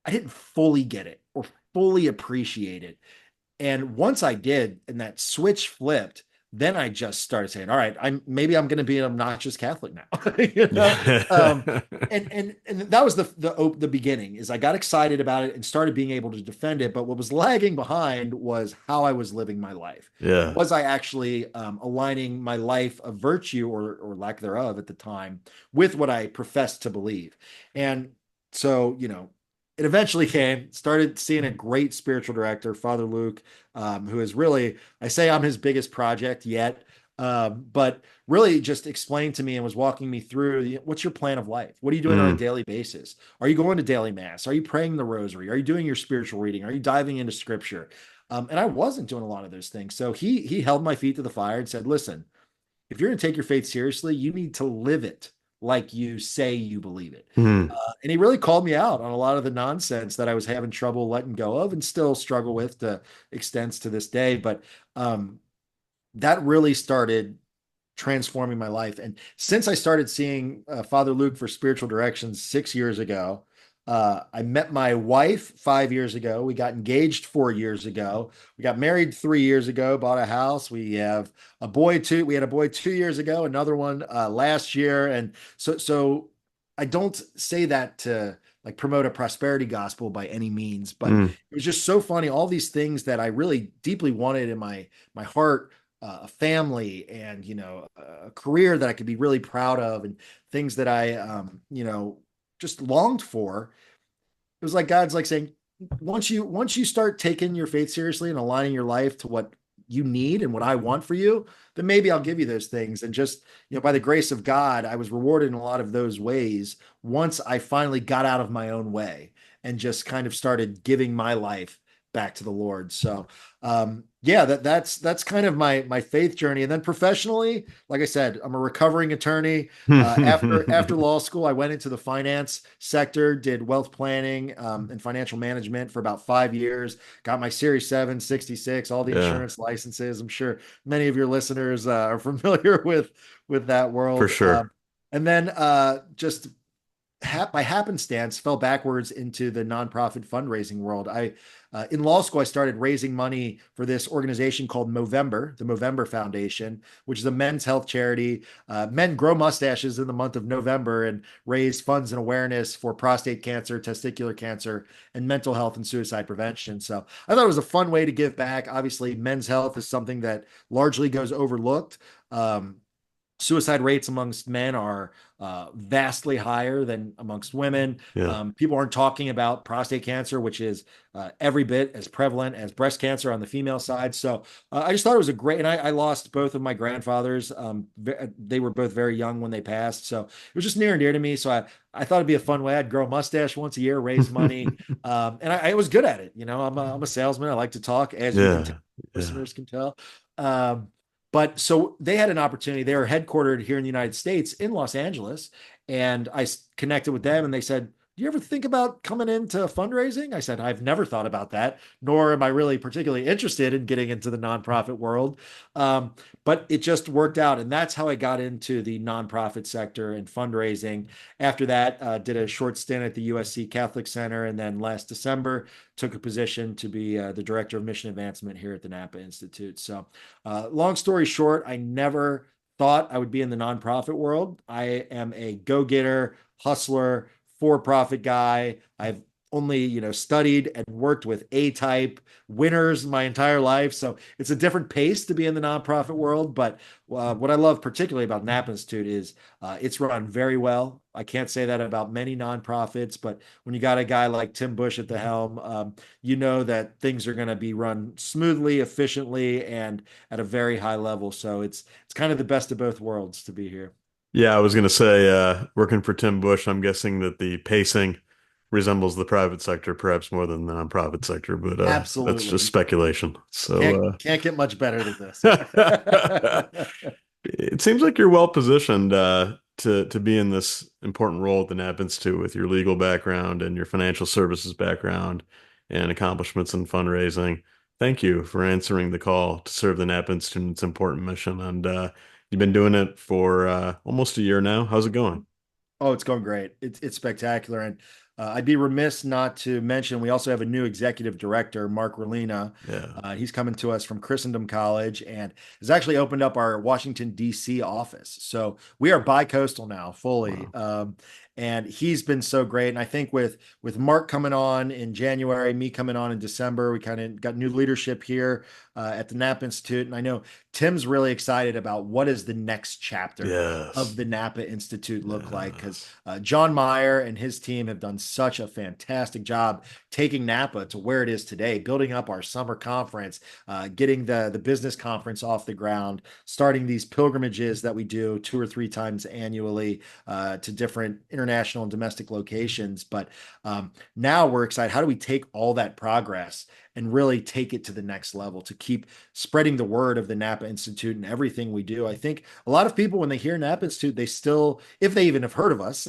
I didn't fully get it or fully appreciate it. And once I did, and that switch flipped, then I just started saying, "All right, I'm going to be an obnoxious Catholic now." you know, um, yeah. and that was the beginning. Is I got excited about it and started being able to defend it. But what was lagging behind was how I was living my life. Yeah. Was I actually aligning my life of virtue or lack thereof at the time with what I professed to believe? And so, it eventually came, started seeing a great spiritual director, Father Luke, who is really, I say I'm his biggest project yet, but really just explained to me and was walking me through what's your plan of life? What are you doing on a Mm, daily basis? Are you going to daily mass? Are you praying the rosary? Are you doing your spiritual reading? Are you diving into scripture? And I wasn't doing a lot of those things. So he held my feet to the fire and said, listen, if you're going to take your faith seriously, you need to live it like you say you believe it. mm, And he really called me out on a lot of the nonsense that I was having trouble letting go of and still struggle with to extents to this day. But that really started transforming my life. And since I started seeing Father Luke for spiritual directions 6 years ago, I met my wife 5 years ago. We got engaged 4 years ago. We got married 3 years ago, bought a house. We have a boy too. We had a boy 2 years ago, another one last year. And so I don't say that to like promote a prosperity gospel by any means, but mm, it was just so funny. All these things that I really deeply wanted in my heart, a family and a career that I could be really proud of and things that I just longed for. It was like God's like saying, once you start taking your faith seriously and aligning your life to what you need and what I want for you, then maybe I'll give you those things. And just by the grace of God, I was rewarded in a lot of those ways once I finally got out of my own way and just kind of started giving my life back to the Lord. So yeah, that's kind of my faith journey. And then professionally, like I said, I'm a recovering attorney. After law school, I went into the finance sector, did wealth planning and financial management for about 5 years. Got my Series 7, 66, all the Yeah, insurance licenses. I'm sure many of your listeners are familiar with that for world. sure. And then just by happenstance fell backwards into the nonprofit fundraising world. I in law school I started raising money for this organization called Movember, the Movember Foundation, which is a men's health charity. Men grow mustaches in the month of November and raise funds and awareness for prostate cancer, testicular cancer, and mental health and suicide prevention. So I thought it was a fun way to give back. Obviously, men's health is something that largely goes overlooked. Suicide rates amongst men are vastly higher than amongst women. Yeah. People aren't talking about prostate cancer, which is every bit as prevalent as breast cancer on the female side. So I just thought it was a great, and I lost both of my grandfathers. They were both very young when they passed. So it was just near and dear to me. So I thought it'd be a fun way. I'd grow a mustache once a year, raise money. And I was good at it. You know, I'm a salesman. I like to talk, as you can tell, Yeah. Yeah. listeners can tell. Um, but so they had an opportunity. They were headquartered here in the United States in Los Angeles. And I connected with them and they said, do you ever think about coming into fundraising? I said, I've never thought about that, nor am I really particularly interested in getting into the nonprofit world. But it just worked out. And that's how I got into the nonprofit sector and fundraising. After that, did a short stint at the USC Catholic Center. And then last December, took a position to be the director of mission advancement here at the Napa Institute. So, long story short, I never thought I would be in the nonprofit world. I am a go-getter, hustler, for-profit guy. I've only, studied and worked with A-type winners my entire life. So it's a different pace to be in the nonprofit world. But what I love particularly about Napa Institute is it's run very well. I can't say that about many nonprofits, but when you got a guy like Tim Bush at the helm, you know that things are going to be run smoothly, efficiently, and at a very high level. So it's kind of the best of both worlds to be here. Yeah, I was gonna say, working for Tim Bush, I'm guessing that the pacing resembles the private sector, perhaps more than the nonprofit sector, but that's just Absolutely. speculation. Can't get much better than this. It seems like you're well positioned to be in this important role at the Nap Institute with your legal background and your financial services background and accomplishments in fundraising. Thank you for answering the call to serve the Nap Institute in its important mission. And you've been doing it for almost a year now. How's it going? Oh, it's going great. It's spectacular. And I'd be remiss not to mention we also have a new executive director, Mark Relina. Yeah. He's coming to us from Christendom College and has actually opened up our Washington, D.C. office. So we are bi-coastal now, fully. Wow. And he's been so great. And I think with Mark coming on in January, me coming on in December, we kind of got new leadership here at the Napa Institute. And I know Tim's really excited about what is the next chapter of Yes. the Napa Institute look like because Yes. John Meyer and his team have done such a fantastic job taking Napa to where it is today, building up our summer conference, getting the business conference off the ground, starting these pilgrimages that we do 2 or 3 times annually to different international and domestic locations. But now we're excited. How do we take all that progress and really take it to the next level to keep spreading the word of the Napa Institute and everything we do? I think a lot of people, when they hear Napa Institute, they still, if they even have heard of us,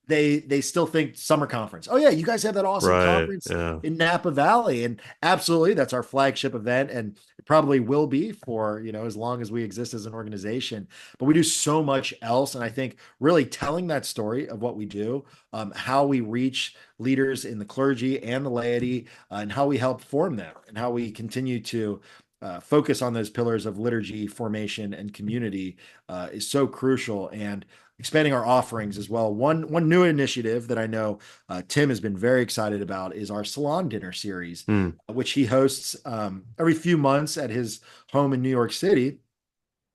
they still think summer conference. Oh yeah, you guys have that awesome Right. conference Yeah. in Napa Valley, and absolutely, that's our flagship event, and it probably will be for as long as we exist as an organization. But we do so much else, and I think really telling that story of what we do, how we reach leaders in the clergy and the laity, and how we help form them, and how we continue to focus on those pillars of liturgy, formation, and community is so crucial. And expanding our offerings as well. One new initiative that I know Tim has been very excited about is our salon dinner series, Hmm. which he hosts every few months at his home in New York City,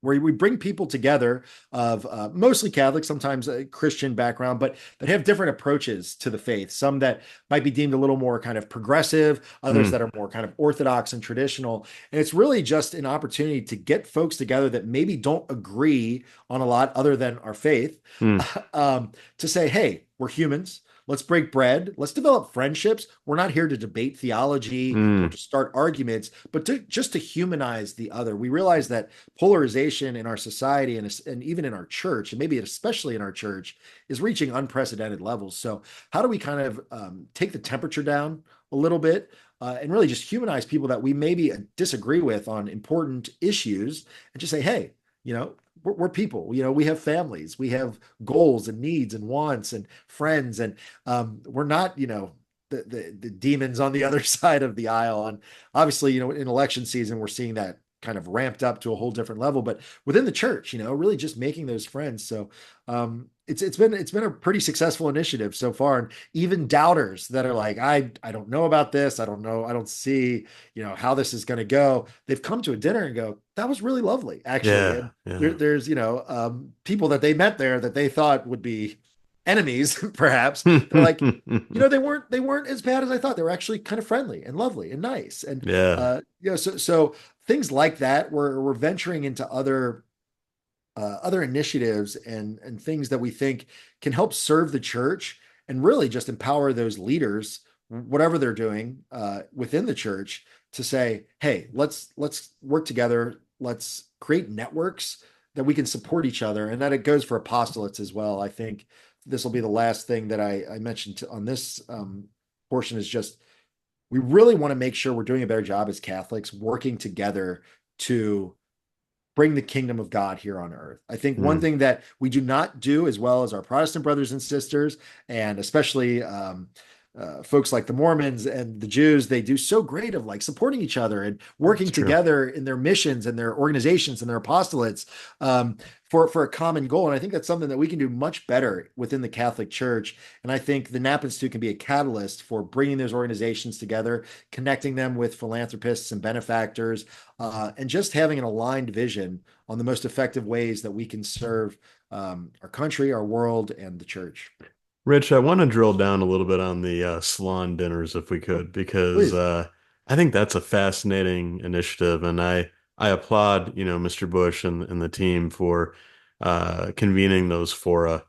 where we bring people together of mostly Catholic, sometimes a Christian background, but that have different approaches to the faith. Some that might be deemed a little more kind of progressive, others Hmm. that are more kind of orthodox and traditional. And it's really just an opportunity to get folks together that maybe don't agree on a lot other than our faith, Hmm. to say, hey, we're humans. let's break bread, let's develop friendships. We're not here to debate theology or Mm, to start arguments, but to just to humanize the other. We realize that polarization in our society and even in our church, and maybe especially in our church, is reaching unprecedented levels. So, how do we kind of take the temperature down a little bit and really just humanize people that we maybe disagree with on important issues and just say, hey, we're people, we have families, we have goals and needs and wants and friends, and we're not, the demons on the other side of the aisle. And obviously, in election season, we're seeing that kind of ramped up to a whole different level, but within the church, really just making those friends. So it's been a pretty successful initiative so far. And even doubters that are like, I don't know about this, I don't know, I don't see, how this is going to go, they've come to a dinner and go, that was really lovely, actually. yeah, And yeah. there's people that they met there that they thought would be enemies perhaps. They're like, they weren't as bad as I thought. They were actually kind of friendly and lovely and nice. And Yeah. so things like that, we're venturing into other initiatives and things that we think can help serve the church and really just empower those leaders, whatever they're doing within the church, to say, hey, let's work together, let's create networks that we can support each other, and that it goes for apostolates as well. I think this will be the last thing that I mentioned on this portion, is just we really want to make sure we're doing a better job as Catholics working together to bring the kingdom of God here on earth. I think one Mm, thing that we do not do as well as our Protestant brothers and sisters, and especially folks like the Mormons and the Jews, they do so great of like supporting each other and that's working true. together in their missions and their organizations and their apostolates um, for a common goal. And I think that's something that we can do much better within the Catholic Church. And I think the Napa Institute can be a catalyst for bringing those organizations together, connecting them with philanthropists and benefactors, and just having an aligned vision on the most effective ways that we can serve our country, our world, and the church. Rich, I want to drill down a little bit on the salon dinners if we Oh, could, because please. I think that's a fascinating initiative, and I applaud, Mr. Bush and the team for convening those fora.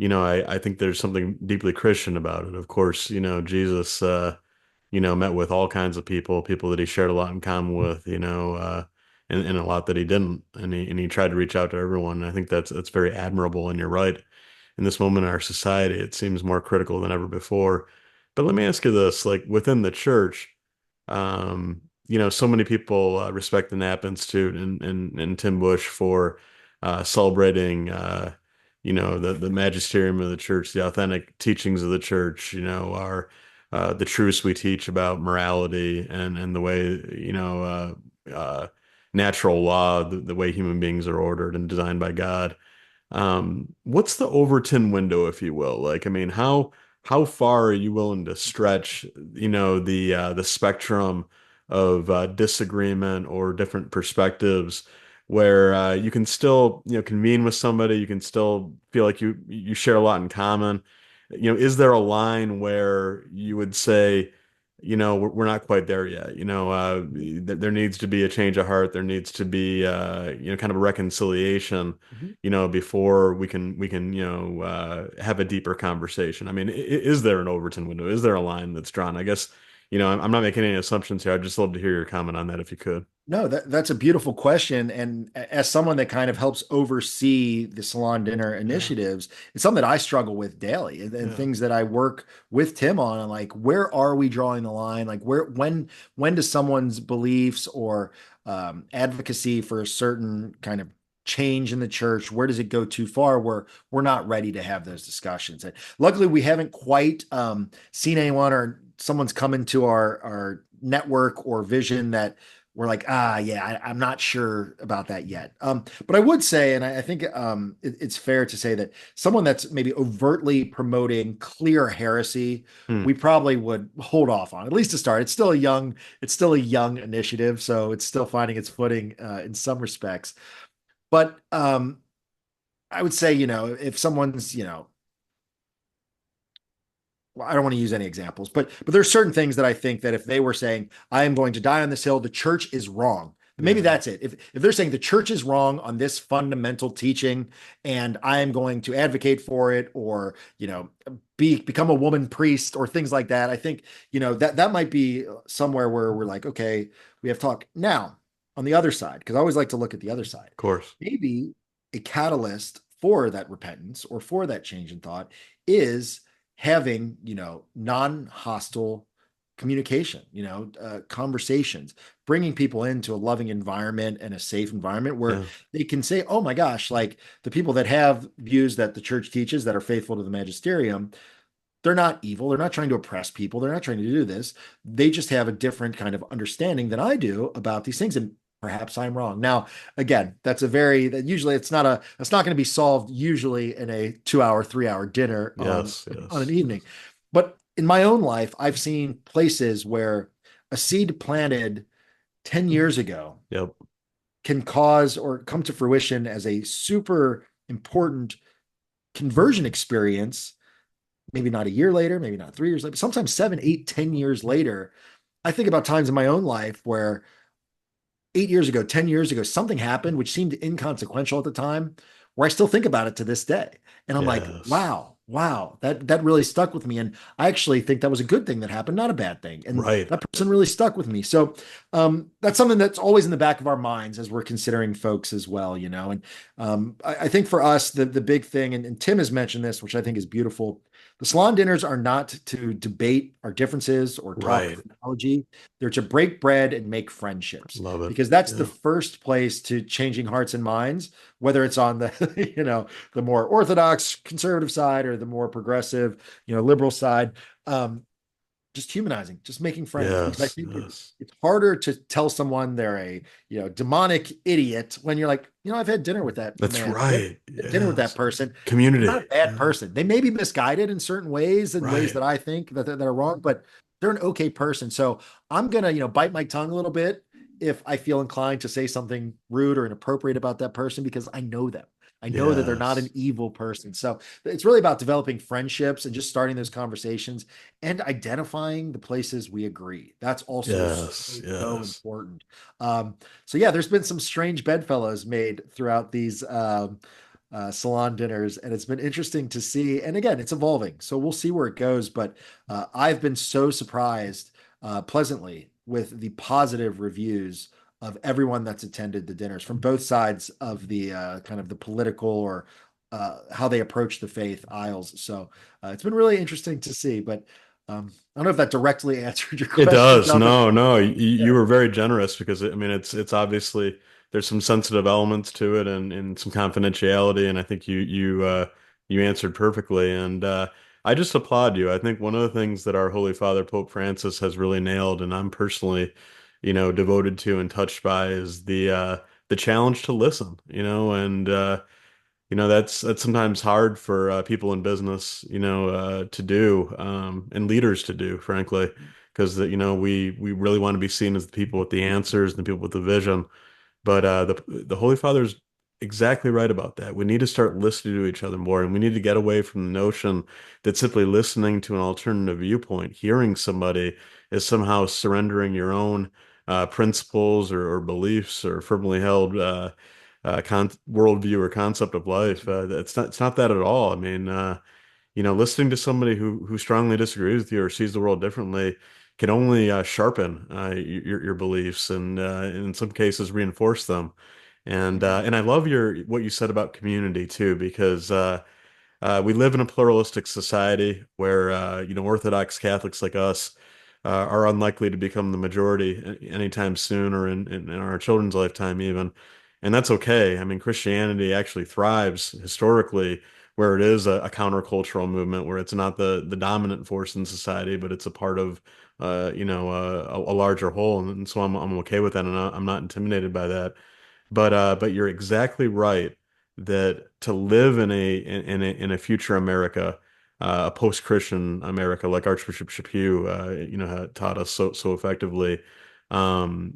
I think there's something deeply Christian about it. Of course, Jesus, met with all kinds of people, people that he shared a lot in common with, and a lot that he didn't, and he tried to reach out to everyone. And I think that's very admirable, and you're right. In this moment in our society, it seems more critical than ever before. But let me ask you this, like within the church, so many people respect the Napa Institute and Tim Bush for celebrating, the magisterium of the church, the authentic teachings of the church, our the truths we teach about morality and the way, natural law, the way human beings are ordered and designed by God. What's the Overton window, if you will? Like, I mean, how far are you willing to stretch, the spectrum of disagreement or different perspectives where you can still, convene with somebody, you can still feel like you share a lot in common. Is there a line where you would say, we're not quite there yet. There needs to be a change of heart. There needs to be, kind of a reconciliation, Mhm. before we can, have a deeper conversation. I mean, is there an Overton window? Is there a line that's drawn? I guess, I'm not making any assumptions here. I'd just love to hear your comment on that if you could. No, that's a beautiful question. And as someone that kind of helps oversee the salon dinner Yeah, initiatives, it's something that I struggle with daily, and yeah. things that I work with Tim on. And like, where are we drawing the line? Like, when does someone's beliefs or advocacy for a certain kind of change in the church, where does it go too far where we're not ready to have those discussions? And luckily, we haven't quite seen anyone or someone's come into our network or vision that we're like, yeah, I'm not sure about that yet. But I would say, and I think it's fair to say that someone that's maybe overtly promoting clear heresy, Hmm. we probably would hold off on, at least to start. It's still a young initiative, so it's still finding its footing in some respects. But I would say, if someone's, well, I don't want to use any examples, but there's certain things that I think that if they were saying, I am going to die on this hill, the church is wrong, Maybe Yeah, that's it. If they're saying the church is wrong on this fundamental teaching, and I am going to advocate for it, or become a woman priest or things like that, I think that might be somewhere where we're like, okay, we have talk now on the other side, because I always like to look at the other side. of course. Maybe a catalyst for that repentance or for that change in thought is having non-hostile communication, conversations, bringing people into a loving environment and a safe environment where Yeah, they can say, oh my gosh, like the people that have views that the church teaches that are faithful to the magisterium, they're not evil. They're not trying to oppress people. They're not trying to do this. They just have a different kind of understanding than I do about these things. And perhaps I'm wrong. Now, again, that usually it's not going to be solved usually in a 2 hour, 3 hour dinner yes, on an yes. evening. But in my own life, I've seen places where a seed planted 10 years ago Yep. can cause or come to fruition as a super important conversion experience, maybe not a year later, maybe not 3 years later, but sometimes 7, 8, 10 years later. I think about times in my own life where 8 years ago, 10 years ago, something happened which seemed inconsequential at the time, where I still think about it to this day. And I'm like, Yes. wow, that really stuck with me. And I actually think that was a good thing that happened, not a bad thing. And Right. that person really stuck with me. So that's something that's always in the back of our minds as we're considering folks as well. And I think for us, the big thing, and Tim has mentioned this, which I think is beautiful. The salon dinners are not to debate our differences or talk Right. theology. They're to break bread and make friendships, Love it. because that's the Yeah. first place to changing hearts and minds, whether it's on the the more orthodox conservative side or the more progressive liberal side. um, just humanizing, just making friends, because I Yes. think Yes. it's harder to tell someone they're a demonic idiot when you're like, I've had dinner with that That's man, I've right. had dinner with that Yes. person. They're not Community. a bad Yeah. person. They may be misguided in certain ways, in ways Right. that I think that are wrong, but they're an okay person. So I'm gonna bite my tongue a little bit if I feel inclined to say something rude or inappropriate about that person, because I know them. I know that they're not an Yes. evil person. So it's really about developing friendships and just starting those conversations and identifying the places we agree. That's also Yes. so Yes. important. Um, so yeah, there's been some strange bedfellows made throughout these salon dinners, and it's been interesting to see. And again, it's evolving, so we'll see where it goes. But I've been so surprised, pleasantly, with the positive reviews of everyone that's attended the dinners from both sides of the kind of the political or how they approach the faith aisles. So it's been really interesting to see. But I don't know if that directly answered your It question, does. John. No, no. You Yeah. were very generous because I mean it's obviously there's some sensitive elements to it and some confidentiality and I think you answered perfectly and I just applaud you. I think one of the things that our Holy Father Pope Francis has really nailed and I'm personally, devoted to and touched by is the challenge to listen, and that's sometimes hard for people in business, to do, and leaders to do, frankly, because we really want to be seen as the people with the answers and the people with the vision. But the Holy Father's exactly right about that. We need to start listening to each other more, and we need to get away from the notion that simply listening to an alternative viewpoint, hearing somebody, is somehow surrendering your own principles or beliefs or firmly held worldview or concept of life. It's not that at all. I mean, listening to somebody who strongly disagrees with you or sees the world differently can only sharpen your beliefs and in some cases reinforce them. And I love what you said about community too, because we live in a pluralistic society where Orthodox Catholics like us are unlikely to become the majority anytime soon or in our children's lifetime even. And that's okay. I mean, Christianity actually thrives historically where it is a countercultural movement, where it's not the dominant force in society, but it's a part of a larger whole. And so I'm okay with that, and I'm not intimidated by that. But you're exactly right that to live in a future America, a post-Christian America, like Archbishop Chaput, had taught us so effectively,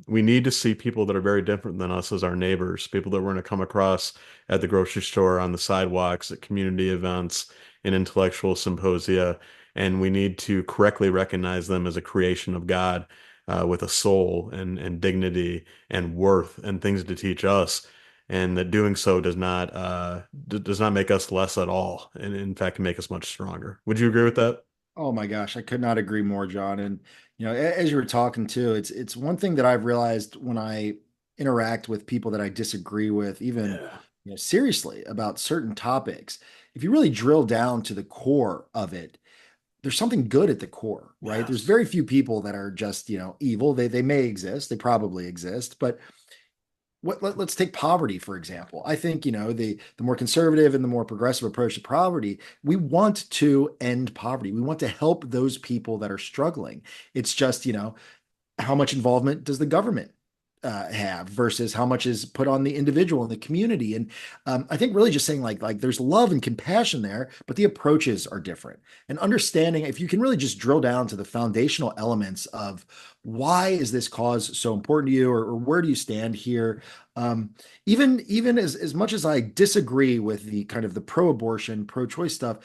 we need to see people that are very different than us as our neighbors, people that we're going to come across at the grocery store, on the sidewalks, at community events, in intellectual symposia, and we need to correctly recognize them as a creation of God. with a soul and dignity and worth and things to teach us, and that doing so does not make us less at all, and in fact can make us much stronger. Would you agree with that? Oh my gosh, I could not agree more, John. And as you were talking too, it's one thing that I've realized when I interact with people that I disagree with, even Yeah. seriously about certain topics. If you really drill down to the core of it, there's something good at the core, right? There's Yes. very few people that are just, evil. They may exist, they probably exist, but let's take poverty for example. I think the more conservative and the more progressive approach to poverty, we want to end poverty. We want to help those people that are struggling. It's just how much involvement does the government have versus how much is put on the individual and the community. And I think really just saying like there's love and compassion there, but the approaches are different. And understanding if you can really just drill down to the foundational elements of why is this cause so important to you, or where do you stand here? Um, even as much as I disagree with the kind of the pro-abortion, pro-choice stuff,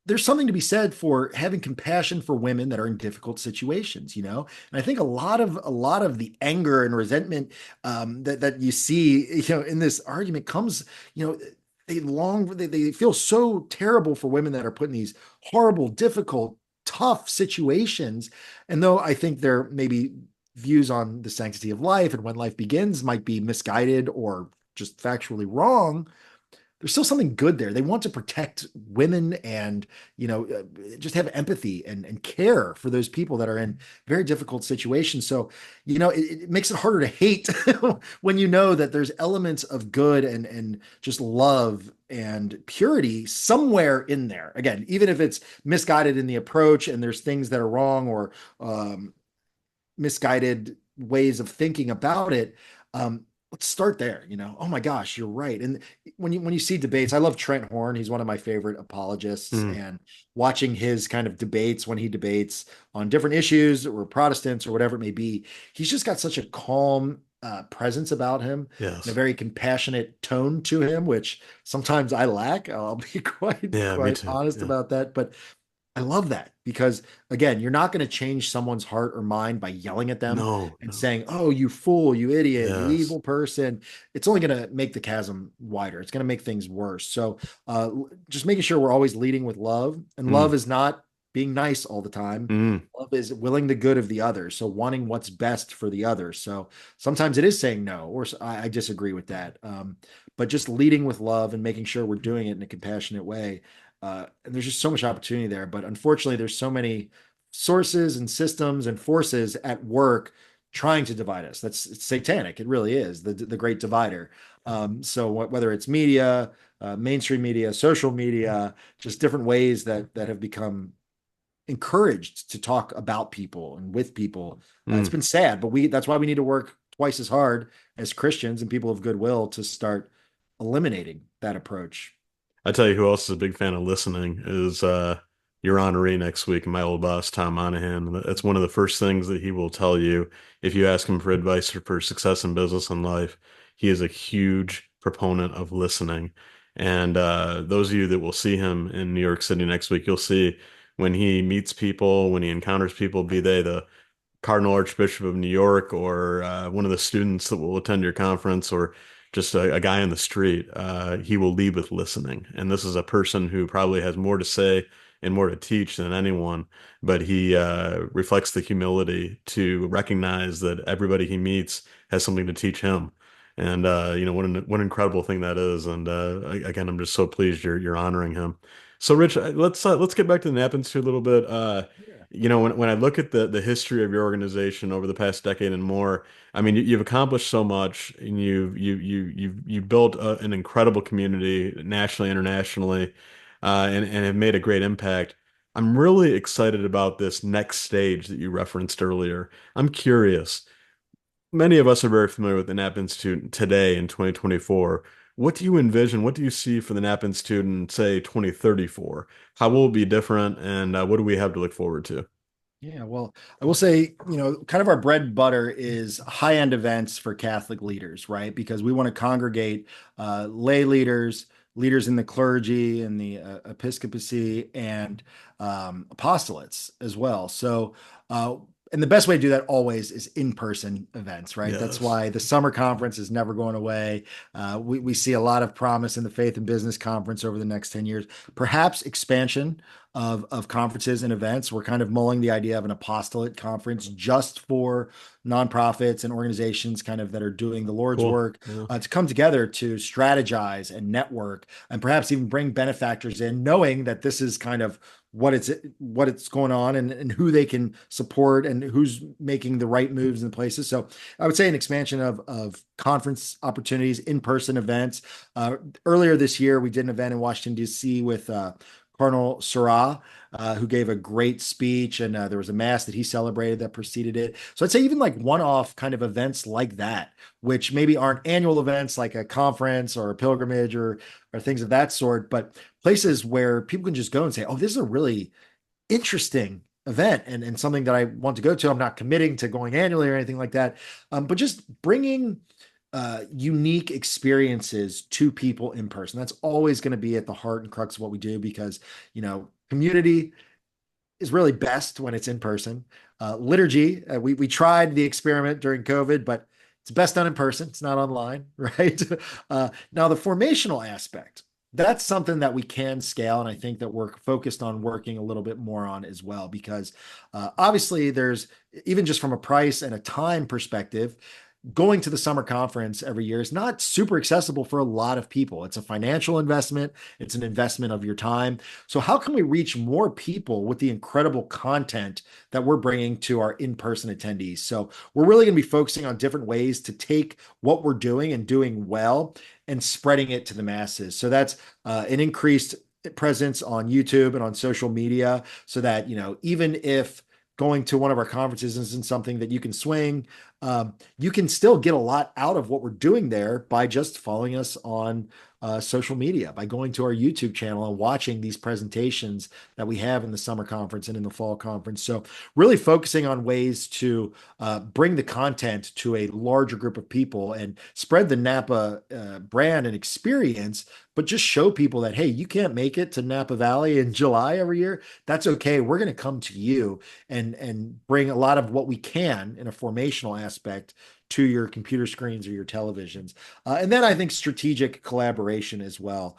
there's something to be said for having compassion for women that are in difficult situations. And I think a lot of the anger and resentment that you see, in this argument comes, you know, they feel so terrible for women that are put in these horrible, difficult, tough situations. And though I think their maybe views on the sanctity of life and when life begins might be misguided or just factually wrong, there's still something good there. They want to protect women and, just have empathy and care for those people that are in very difficult situations. So, it makes it harder to hate when you know that there's elements of good and just love and purity somewhere in there. Again, even if it's misguided in the approach and there's things that are wrong or misguided ways of thinking about it. Let's start there. Oh my gosh, you're right. And when you see debates, I love Trent Horn. He's one of my favorite apologists, Mm, and watching his kind of debates when he debates on different issues or Protestants or whatever it may be, he's just got such a calm presence about him and a yes. very compassionate tone to him, which sometimes I lack. I'll be quite Yeah, me quite too. honest Yeah. about that, but I love that because again, you're not going to change someone's heart or mind by yelling at them No, and no. saying, "Oh, you fool, you idiot, you Yes. evil person." It's only going to make the chasm wider. It's going to make things worse. So, just making sure we're always leading with love, and love Mm, is not being nice all the time. mm, Love is willing the good of the other, so wanting what's best for the other. So sometimes it is saying no, or I disagree with that. But just leading with love and making sure we're doing it in a compassionate way, and there's just so much opportunity there. But unfortunately, there's so many sources and systems and forces at work trying to divide us. It's satanic. It really is the great divider. So whether it's media, mainstream media, social media, just different ways that have become encouraged to talk about people and with people. It's mm. been sad, but that's why we need to work twice as hard as Christians and people of goodwill to start eliminating that approach. I tell you who else is a big fan of listening is your honoree next week, my old boss, Tom Monahan. That's one of the first things that he will tell you if you ask him for advice for success in business and life. He is a huge proponent of listening. And those of you that will see him in New York City next week, you'll see when he meets people, when he encounters people, be they the Cardinal Archbishop of New York or one of the students that will attend your conference or just a guy on the street, he will lead with listening. And this is a person who probably has more to say and more to teach than anyone, but he reflects the humility to recognize that everybody he meets has something to teach him. And what an incredible thing that is. And again, I'm just so pleased you're honoring him. So, Rich, let's get back to the Napa Institute a little bit. Yeah. When I look at the history of your organization over the past decade and more, I mean, you've accomplished so much, and you've built an incredible community nationally, internationally, and have made a great impact. I'm really excited about this next stage that you referenced earlier. I'm curious. Many of us are very familiar with the Napa Institute today in 2024. What do you envision? What do you see for the Napa Institute in, say, 2034? How will it be different, and what do we have to look forward to? Yeah, well, I will say, kind of our bread and butter is high-end events for Catholic leaders, right? Because we want to congregate lay leaders, leaders in the clergy and the episcopacy, and apostolates as well. So, And the best way to do that always is in-person events, right? That's Yes. why the summer conference is never going away. We see a lot of promise in the Faith and Business Conference over the next 10 years, perhaps expansion of conferences and events. We're kind of mulling the idea of an apostolate conference just for nonprofits and organizations kind of that are doing the Lord's Cool. work Yeah. to come together to strategize and network and perhaps even bring benefactors in, knowing that this is kind of what it's going on and who they can support and who's making the right moves in places. So I would say an expansion of conference opportunities, in-person events. Earlier this year, we did an event in Washington, D.C. with Cardinal Sarah, who gave a great speech, and there was a mass that he celebrated that preceded it. So I'd say even like one-off kind of events like that, which maybe aren't annual events like a conference or a pilgrimage or things of that sort, but places where people can just go and say, "Oh, this is a really interesting event and something that I want to go to." I'm not committing to going annually or anything like that, but just bringing unique experiences to people in person. That's always going to be at the heart and crux of what we do because, community is really best when it's in person. Liturgy, we tried the experiment during COVID, but it's best done in person. It's not online, right? Now, the formational aspect, that's something that we can scale. And I think that we're focused on working a little bit more on as well, because obviously there's, even just from a price and a time perspective, going to the summer conference every year is not super accessible for a lot of people. It's a financial investment, it's an investment of your time. So, how can we reach more people with the incredible content that we're bringing to our in person attendees? So, we're really going to be focusing on different ways to take what we're doing and doing well and spreading it to the masses. So, that's an increased presence on YouTube and on social media so that, even if going to one of our conferences isn't something that you can swing, you can still get a lot out of what we're doing there by just following us on social media, by going to our YouTube channel and watching these presentations that we have in the summer conference and in the fall conference. So, really focusing on ways to bring the content to a larger group of people and spread the Napa brand and experience, but just show people that, hey, you can't make it to Napa Valley in July every year. That's okay. We're going to come to you and bring a lot of what we can in a formational aspect to your computer screens or your televisions. And then I think strategic collaboration as well.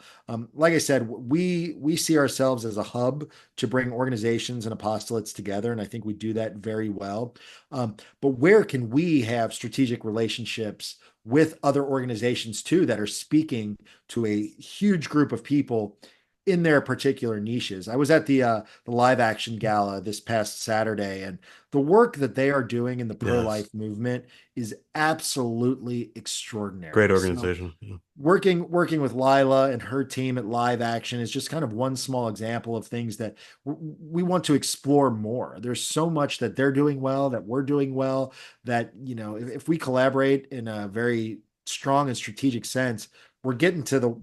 Like I said, we see ourselves as a hub to bring organizations and apostolates together, and I think we do that very well. But where can we have strategic relationships with other organizations too that are speaking to a huge group of people in their particular niches? I was at the live action gala this past Saturday, and the work that they are doing in the Yes. pro-life movement is absolutely Great extraordinary. So organization. Yeah. working with Lila and her team at Live Action is just kind of one small example of things that we want to explore more. There's so much that they're doing well, that we're doing well, that if we collaborate in a very strong and strategic sense, we're getting to the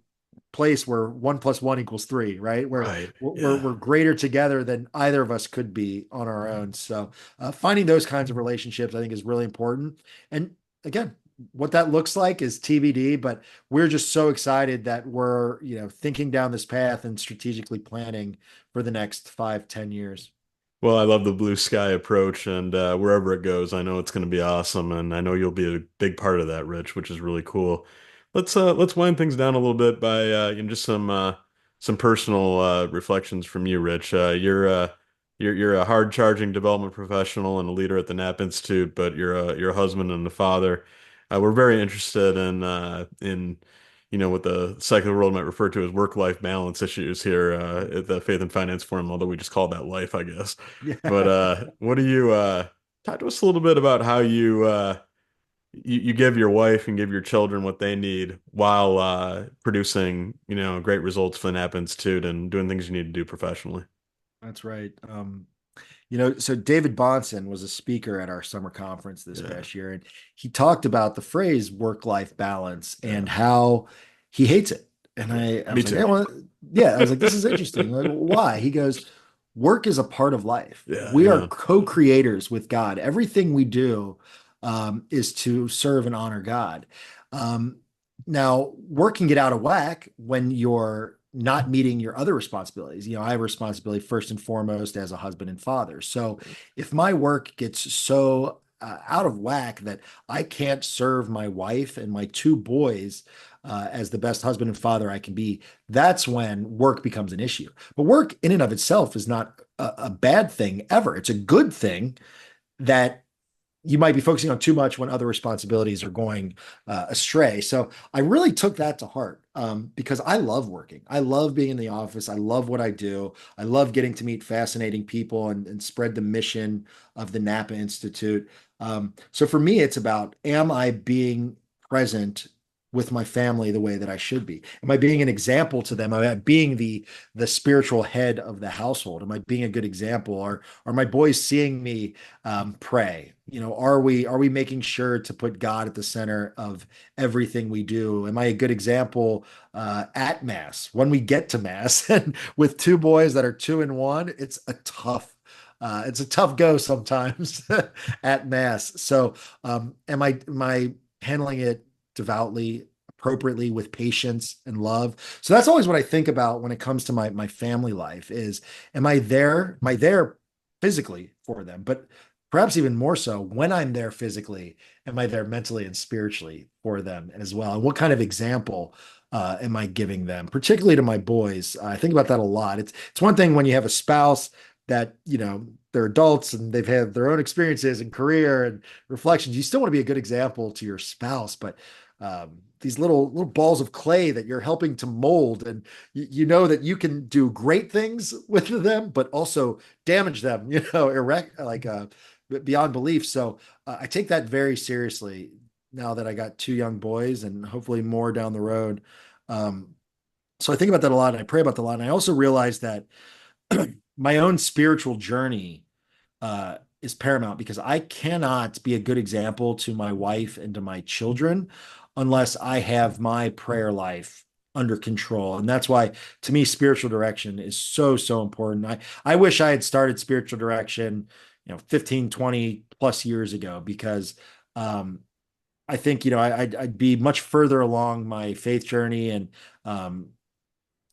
place where 1 + 1 = 3, right? Where Right. Yeah. we're greater together than either of us could be on our own. So finding those kinds of relationships, I think, is really important. And again, what that looks like is TBD, but we're just so excited that we're, thinking down this path and strategically planning for the next 5, 10 years. Well, I love the blue sky approach, and wherever it goes, I know it's going to be awesome, and I know you'll be a big part of that, Rich, which is really cool. Let's wind things down a little bit by just some personal reflections from you, Rich. You're a hard-charging development professional and a leader at the Napa Institute, but you're a husband and a father. We're very interested in what the secular world might refer to as work-life balance issues here at the Faith and Finance Forum, although we just call that life, I guess. But Yeah. what do you talk to us a little bit about how you give your wife and give your children what they need while producing, great results for the Napa Institute and doing things you need to do professionally. That's right. So David Bonson was a speaker at our summer conference this Yeah, past year, and he talked about the phrase work-life balance yeah, and how he hates it. And yeah. I Me was like, too. hey, well, yeah, I was like, this is interesting. Like, why? He goes, work is a part of life. Yeah, We are yeah. co-creators with God. Everything we do is to serve and honor God. Um, Now, work can get out of whack when you're not meeting your other responsibilities. I have a responsibility first and foremost as a husband and father. So if my work gets so out of whack that I can't serve my wife and my two boys as the best husband and father I can be, that's when work becomes an issue. But work in and of itself is not a bad thing ever. It's a good thing that you might be focusing on too much when other responsibilities are going astray. So I really took that to heart because I love working. I love being in the office. I love what I do. I love getting to meet fascinating people and spread the mission of the Napa Institute. So for me, it's about, am I being present with my family the way that I should be? Am I being an example to them? Am I being the spiritual head of the household? Am I being a good example? Are my boys seeing me pray? Are we making sure to put God at the center of everything we do? Am I a good example at Mass when we get to Mass? And with two boys that are 2 and 1, it's a tough go sometimes at Mass. So, am I handling it devoutly, appropriately, with patience and love? So that's always what I think about when it comes to my family life is, am I there? Am I there physically for them? But perhaps even more so, when I'm there physically, am I there mentally and spiritually for them as well? And what kind of example am I giving them, particularly to my boys? I think about that a lot. It's one thing when you have a spouse that they're adults and they've had their own experiences and career and reflections. You still want to be a good example to your spouse, but these little balls of clay that you're helping to mold, and you know that you can do great things with them, but also damage them, erect like beyond belief. So I take that very seriously now that I got two young boys and hopefully more down the road. Um, so I think about that a lot and I pray about that a lot. And I also realize that my own spiritual journey is paramount because I cannot be a good example to my wife and to my children unless I have my prayer life under control. And that's why, to me, spiritual direction is so, so important. I wish I had started spiritual direction, 15, 20 plus years ago, because I think, I'd be much further along my faith journey and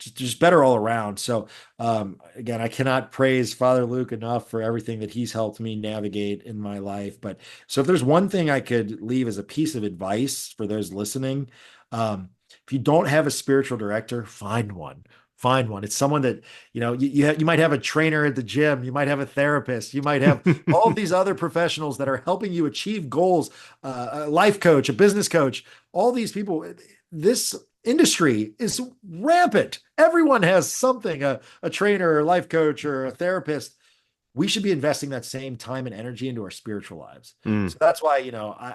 just better all around. So again, I cannot praise Father Luke enough for everything that he's helped me navigate in my life. But so if there's one thing I could leave as a piece of advice for those listening, if you don't have a spiritual director, find one. Find one. It's someone that you might have a trainer at the gym, you might have a therapist, you might have all of these other professionals that are helping you achieve goals, a life coach, a business coach, all these people. This industry is rampant. Everyone has something, a trainer or a life coach or a therapist. We should be investing that same time and energy into our spiritual lives. Mm, So that's why,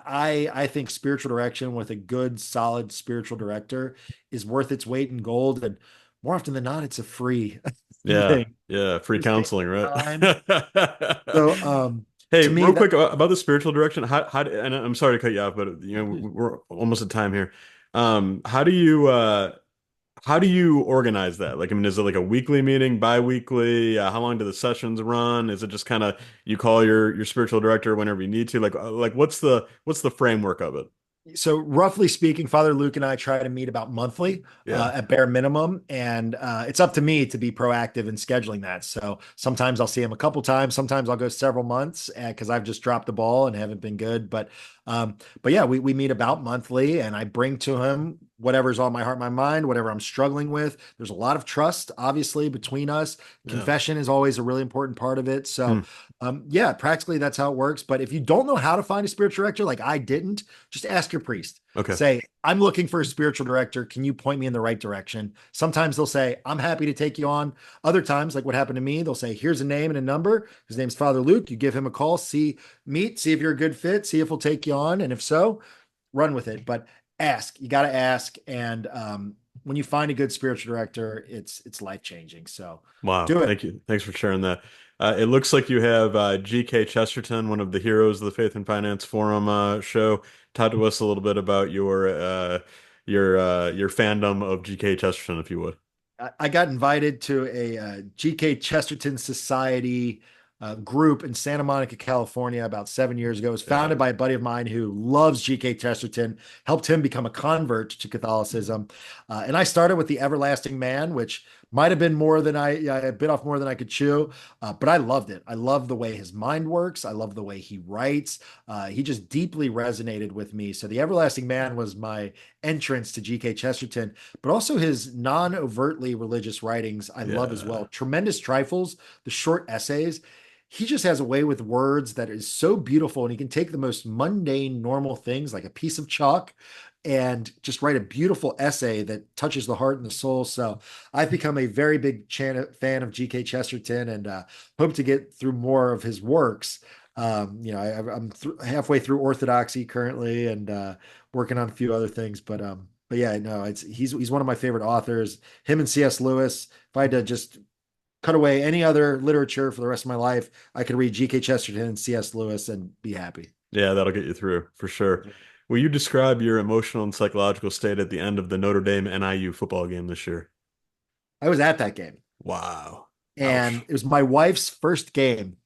I think spiritual direction with a good, solid spiritual director is worth its weight in gold. And more often than not, it's a free yeah, thing. yeah, free Just take counseling, right? time. So, Hey, to me, real that quick about the spiritual direction. And I'm sorry to cut you off, but we're almost at time here. Um, how do you uh how do you organize that? Like, I mean, is it like a weekly meeting, bi-weekly? How long do the sessions run? Is it just kind of you call your spiritual director whenever you need to? Like what's the framework of it? So roughly speaking, Father Luke and I try to meet about monthly Yeah. at bare minimum, and it's up to me to be proactive in scheduling that. So sometimes I'll see him a couple times, sometimes I'll go several months because I've just dropped the ball and haven't been good. But yeah, we meet about monthly, and I bring to him whatever's on my heart, my mind, whatever I'm struggling with. There's a lot of trust, obviously, between us. Yeah. Confession is always a really important part of it. So Hmm. yeah, practically that's how it works. But if you don't know how to find a spiritual director, like I didn't, just ask your priest. Okay. Say, I'm looking for a spiritual director. Can you point me in the right direction? Sometimes they'll say, I'm happy to take you on. Other times, like what happened to me, they'll say, here's a name and a number. His name's Father Luke. You give him a call, see if you're a good fit, see if he'll take you on. And if so, run with it. But ask. You got to ask. And when you find a good spiritual director, it's life changing. So Wow. do it. Thank you. Thanks for sharing that. It looks like you have GK Chesterton, one of the heroes of the Faith and Finance Forum show. Talk to us a little bit about your fandom of GK Chesterton, if you would. I got invited to a GK Chesterton Society group in Santa Monica, California, about 7 years ago. It was Yeah. founded by a buddy of mine who loves G.K. Chesterton, helped him become a convert to Catholicism. And I started with The Everlasting Man, which might have been more than I bit off more than I could chew, but I loved it. I love the way his mind works. I love the way he writes. He just deeply resonated with me. So The Everlasting Man was my entrance to G.K. Chesterton, but also his non-overtly religious writings I love as Yeah. well. Tremendous Trifles, the short essays. He just has a way with words that is so beautiful, and he can take the most mundane, normal things like a piece of chalk and just write a beautiful essay that touches the heart and the soul. So I've become a very big fan of G.K. Chesterton, and hope to get through more of his works. I'm halfway through Orthodoxy currently, and working on a few other things. But yeah, no, he's one of my favorite authors. Him and C.S. Lewis. If I had to just cut away any other literature for the rest of my life, I could read G.K. Chesterton and C.S. Lewis and be happy. Yeah, that'll get you through for sure. Will you describe your emotional and psychological state at the end of the Notre Dame NIU football game this year? I was at that game, Wow. and Ouch. it was my wife's first game,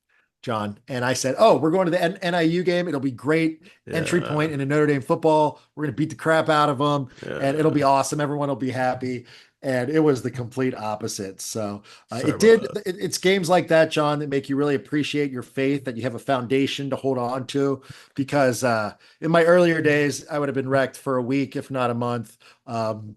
John. And I said, "Oh, we're going to the NIU game. It'll be great entry Yeah. point into Notre Dame football. We're going to beat the crap out of them, and it'll be Yeah. awesome. Everyone will be happy." And it was the complete opposite. So Sorry it about did. that. It's games like that, John, that make you really appreciate your faith, that you have a foundation to hold on to. Because in my earlier days, I would have been wrecked for a week, if not a month.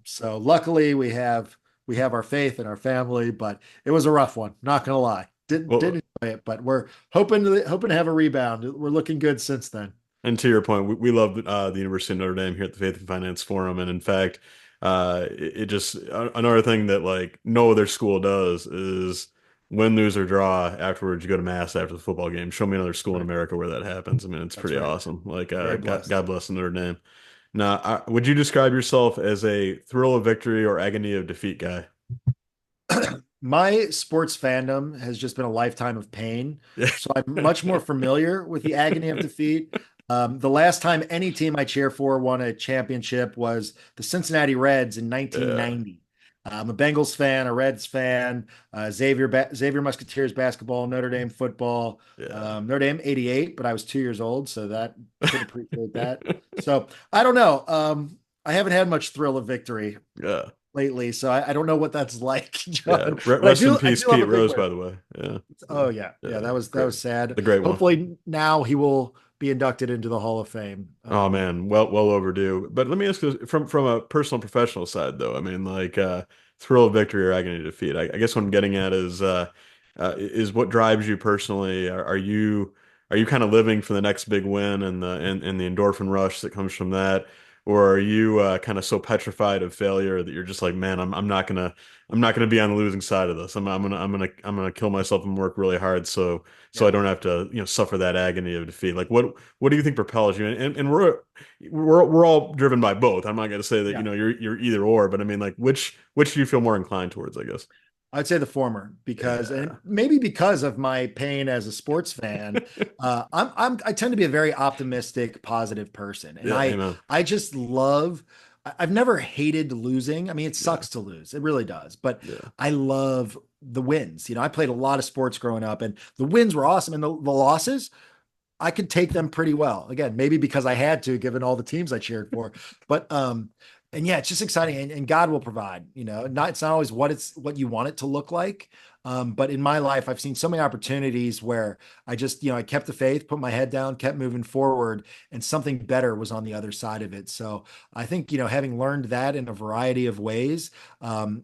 So luckily, we have our faith in our family, but it was a rough one. Not gonna lie, didn't Well, enjoy it, but we're hoping to have a rebound. We're looking good since then. and to your point, we love the University of Notre Dame here at the Faith and Finance Forum, and in fact, it just another thing that like no other school does is win, lose, or draw. Afterwards, you go to mass after the football game. Show me another school in Right. America where that happens. I mean, it's That's pretty right. awesome. Like, Very God, blessed. God bless Notre Dame. Now, would you describe yourself as a thrill of victory or agony of defeat guy? My sports fandom has just been a lifetime of pain. So I'm much more familiar with the agony of defeat. The last time any team I cheer for won a championship was the Cincinnati Reds in Yeah, 1990. I'm a Bengals fan, a Reds fan, Xavier Musketeers basketball, Notre Dame football, yeah, Notre Dame 88, but I was 2 years old, so that could appreciate that. So I don't know. I haven't had much thrill of victory yeah, lately, so I don't know what that's like, yeah. John. But I Rest in do I peace, do love Pete a big Rose, win. by the way. Yeah, Oh yeah, yeah, yeah, that great, was sad. the great one. Hopefully now he will be inducted into the Hall of Fame. Oh man, well overdue. But let me ask you from a personal professional side though. I mean, like thrill of victory or agony of defeat. I guess what I'm getting at is what drives you personally. Are you kind of living for the next big win and the endorphin rush that comes from that, or are you kind of so petrified of failure that you're just like, man, I'm not gonna be on the losing side of this. I'm gonna kill myself and work really hard so I Yeah, don't have to suffer that agony of defeat. Like what do you think propels you? And we're all driven by both. I'm not going to say that yeah. you're either or, but I mean like which do you feel more inclined towards, I guess. I'd say the former because, and Yeah. maybe because of my pain as a sports fan, I tend to be a very optimistic, positive person, and Yeah, I amen. I just love. I've never hated losing. I mean, it Yeah. sucks to lose. It really does. But Yeah. I love the wins. I played a lot of sports growing up, and the wins were awesome, and the losses I could take them pretty well. Again, maybe because I had to, given all the teams I cheered for. But and yeah, it's just exciting, and God will provide. It's not always what you want it to look like. But in my life, I've seen so many opportunities where I just, I kept the faith, put my head down, kept moving forward, and something better was on the other side of it. So I think, having learned that in a variety of ways,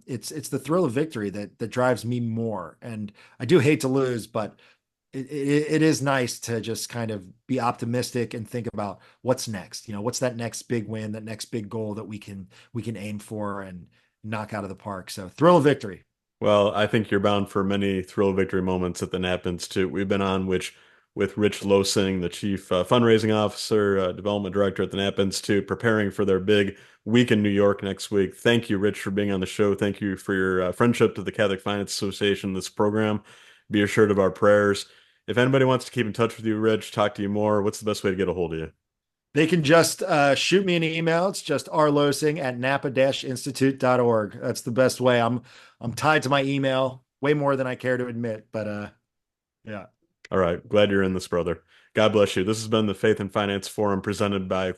it's the thrill of victory that drives me more. And I do hate to lose, but it is nice to just kind of be optimistic and think about what's next. What's that next big win, that next big goal that we can aim for and knock out of the park. So thrill of victory. Well, I think you're bound for many thrill victory moments at the Napa Institute. We've been on which with Rich Loesing, the Chief Fundraising Officer, Development Director at the Napa Institute, preparing for their big week in New York next week. Thank you, Rich, for being on the show. Thank you for your friendship to the Catholic Finance Association, this program. Be assured of our prayers. If anybody wants to keep in touch with you, Rich, talk to you more, what's the best way to get a hold of you? They can just shoot me an email. It's just rlosing at napa-institute.org. That's the best way. I'm tied to my email way more than I care to admit, but yeah. All right. Glad you're in this, brother. God bless you. This has been the Faith and Finance Forum presented by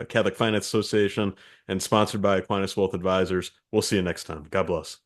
Catholic Finance Association and sponsored by Aquinas Wealth Advisors. We'll see you next time. God bless.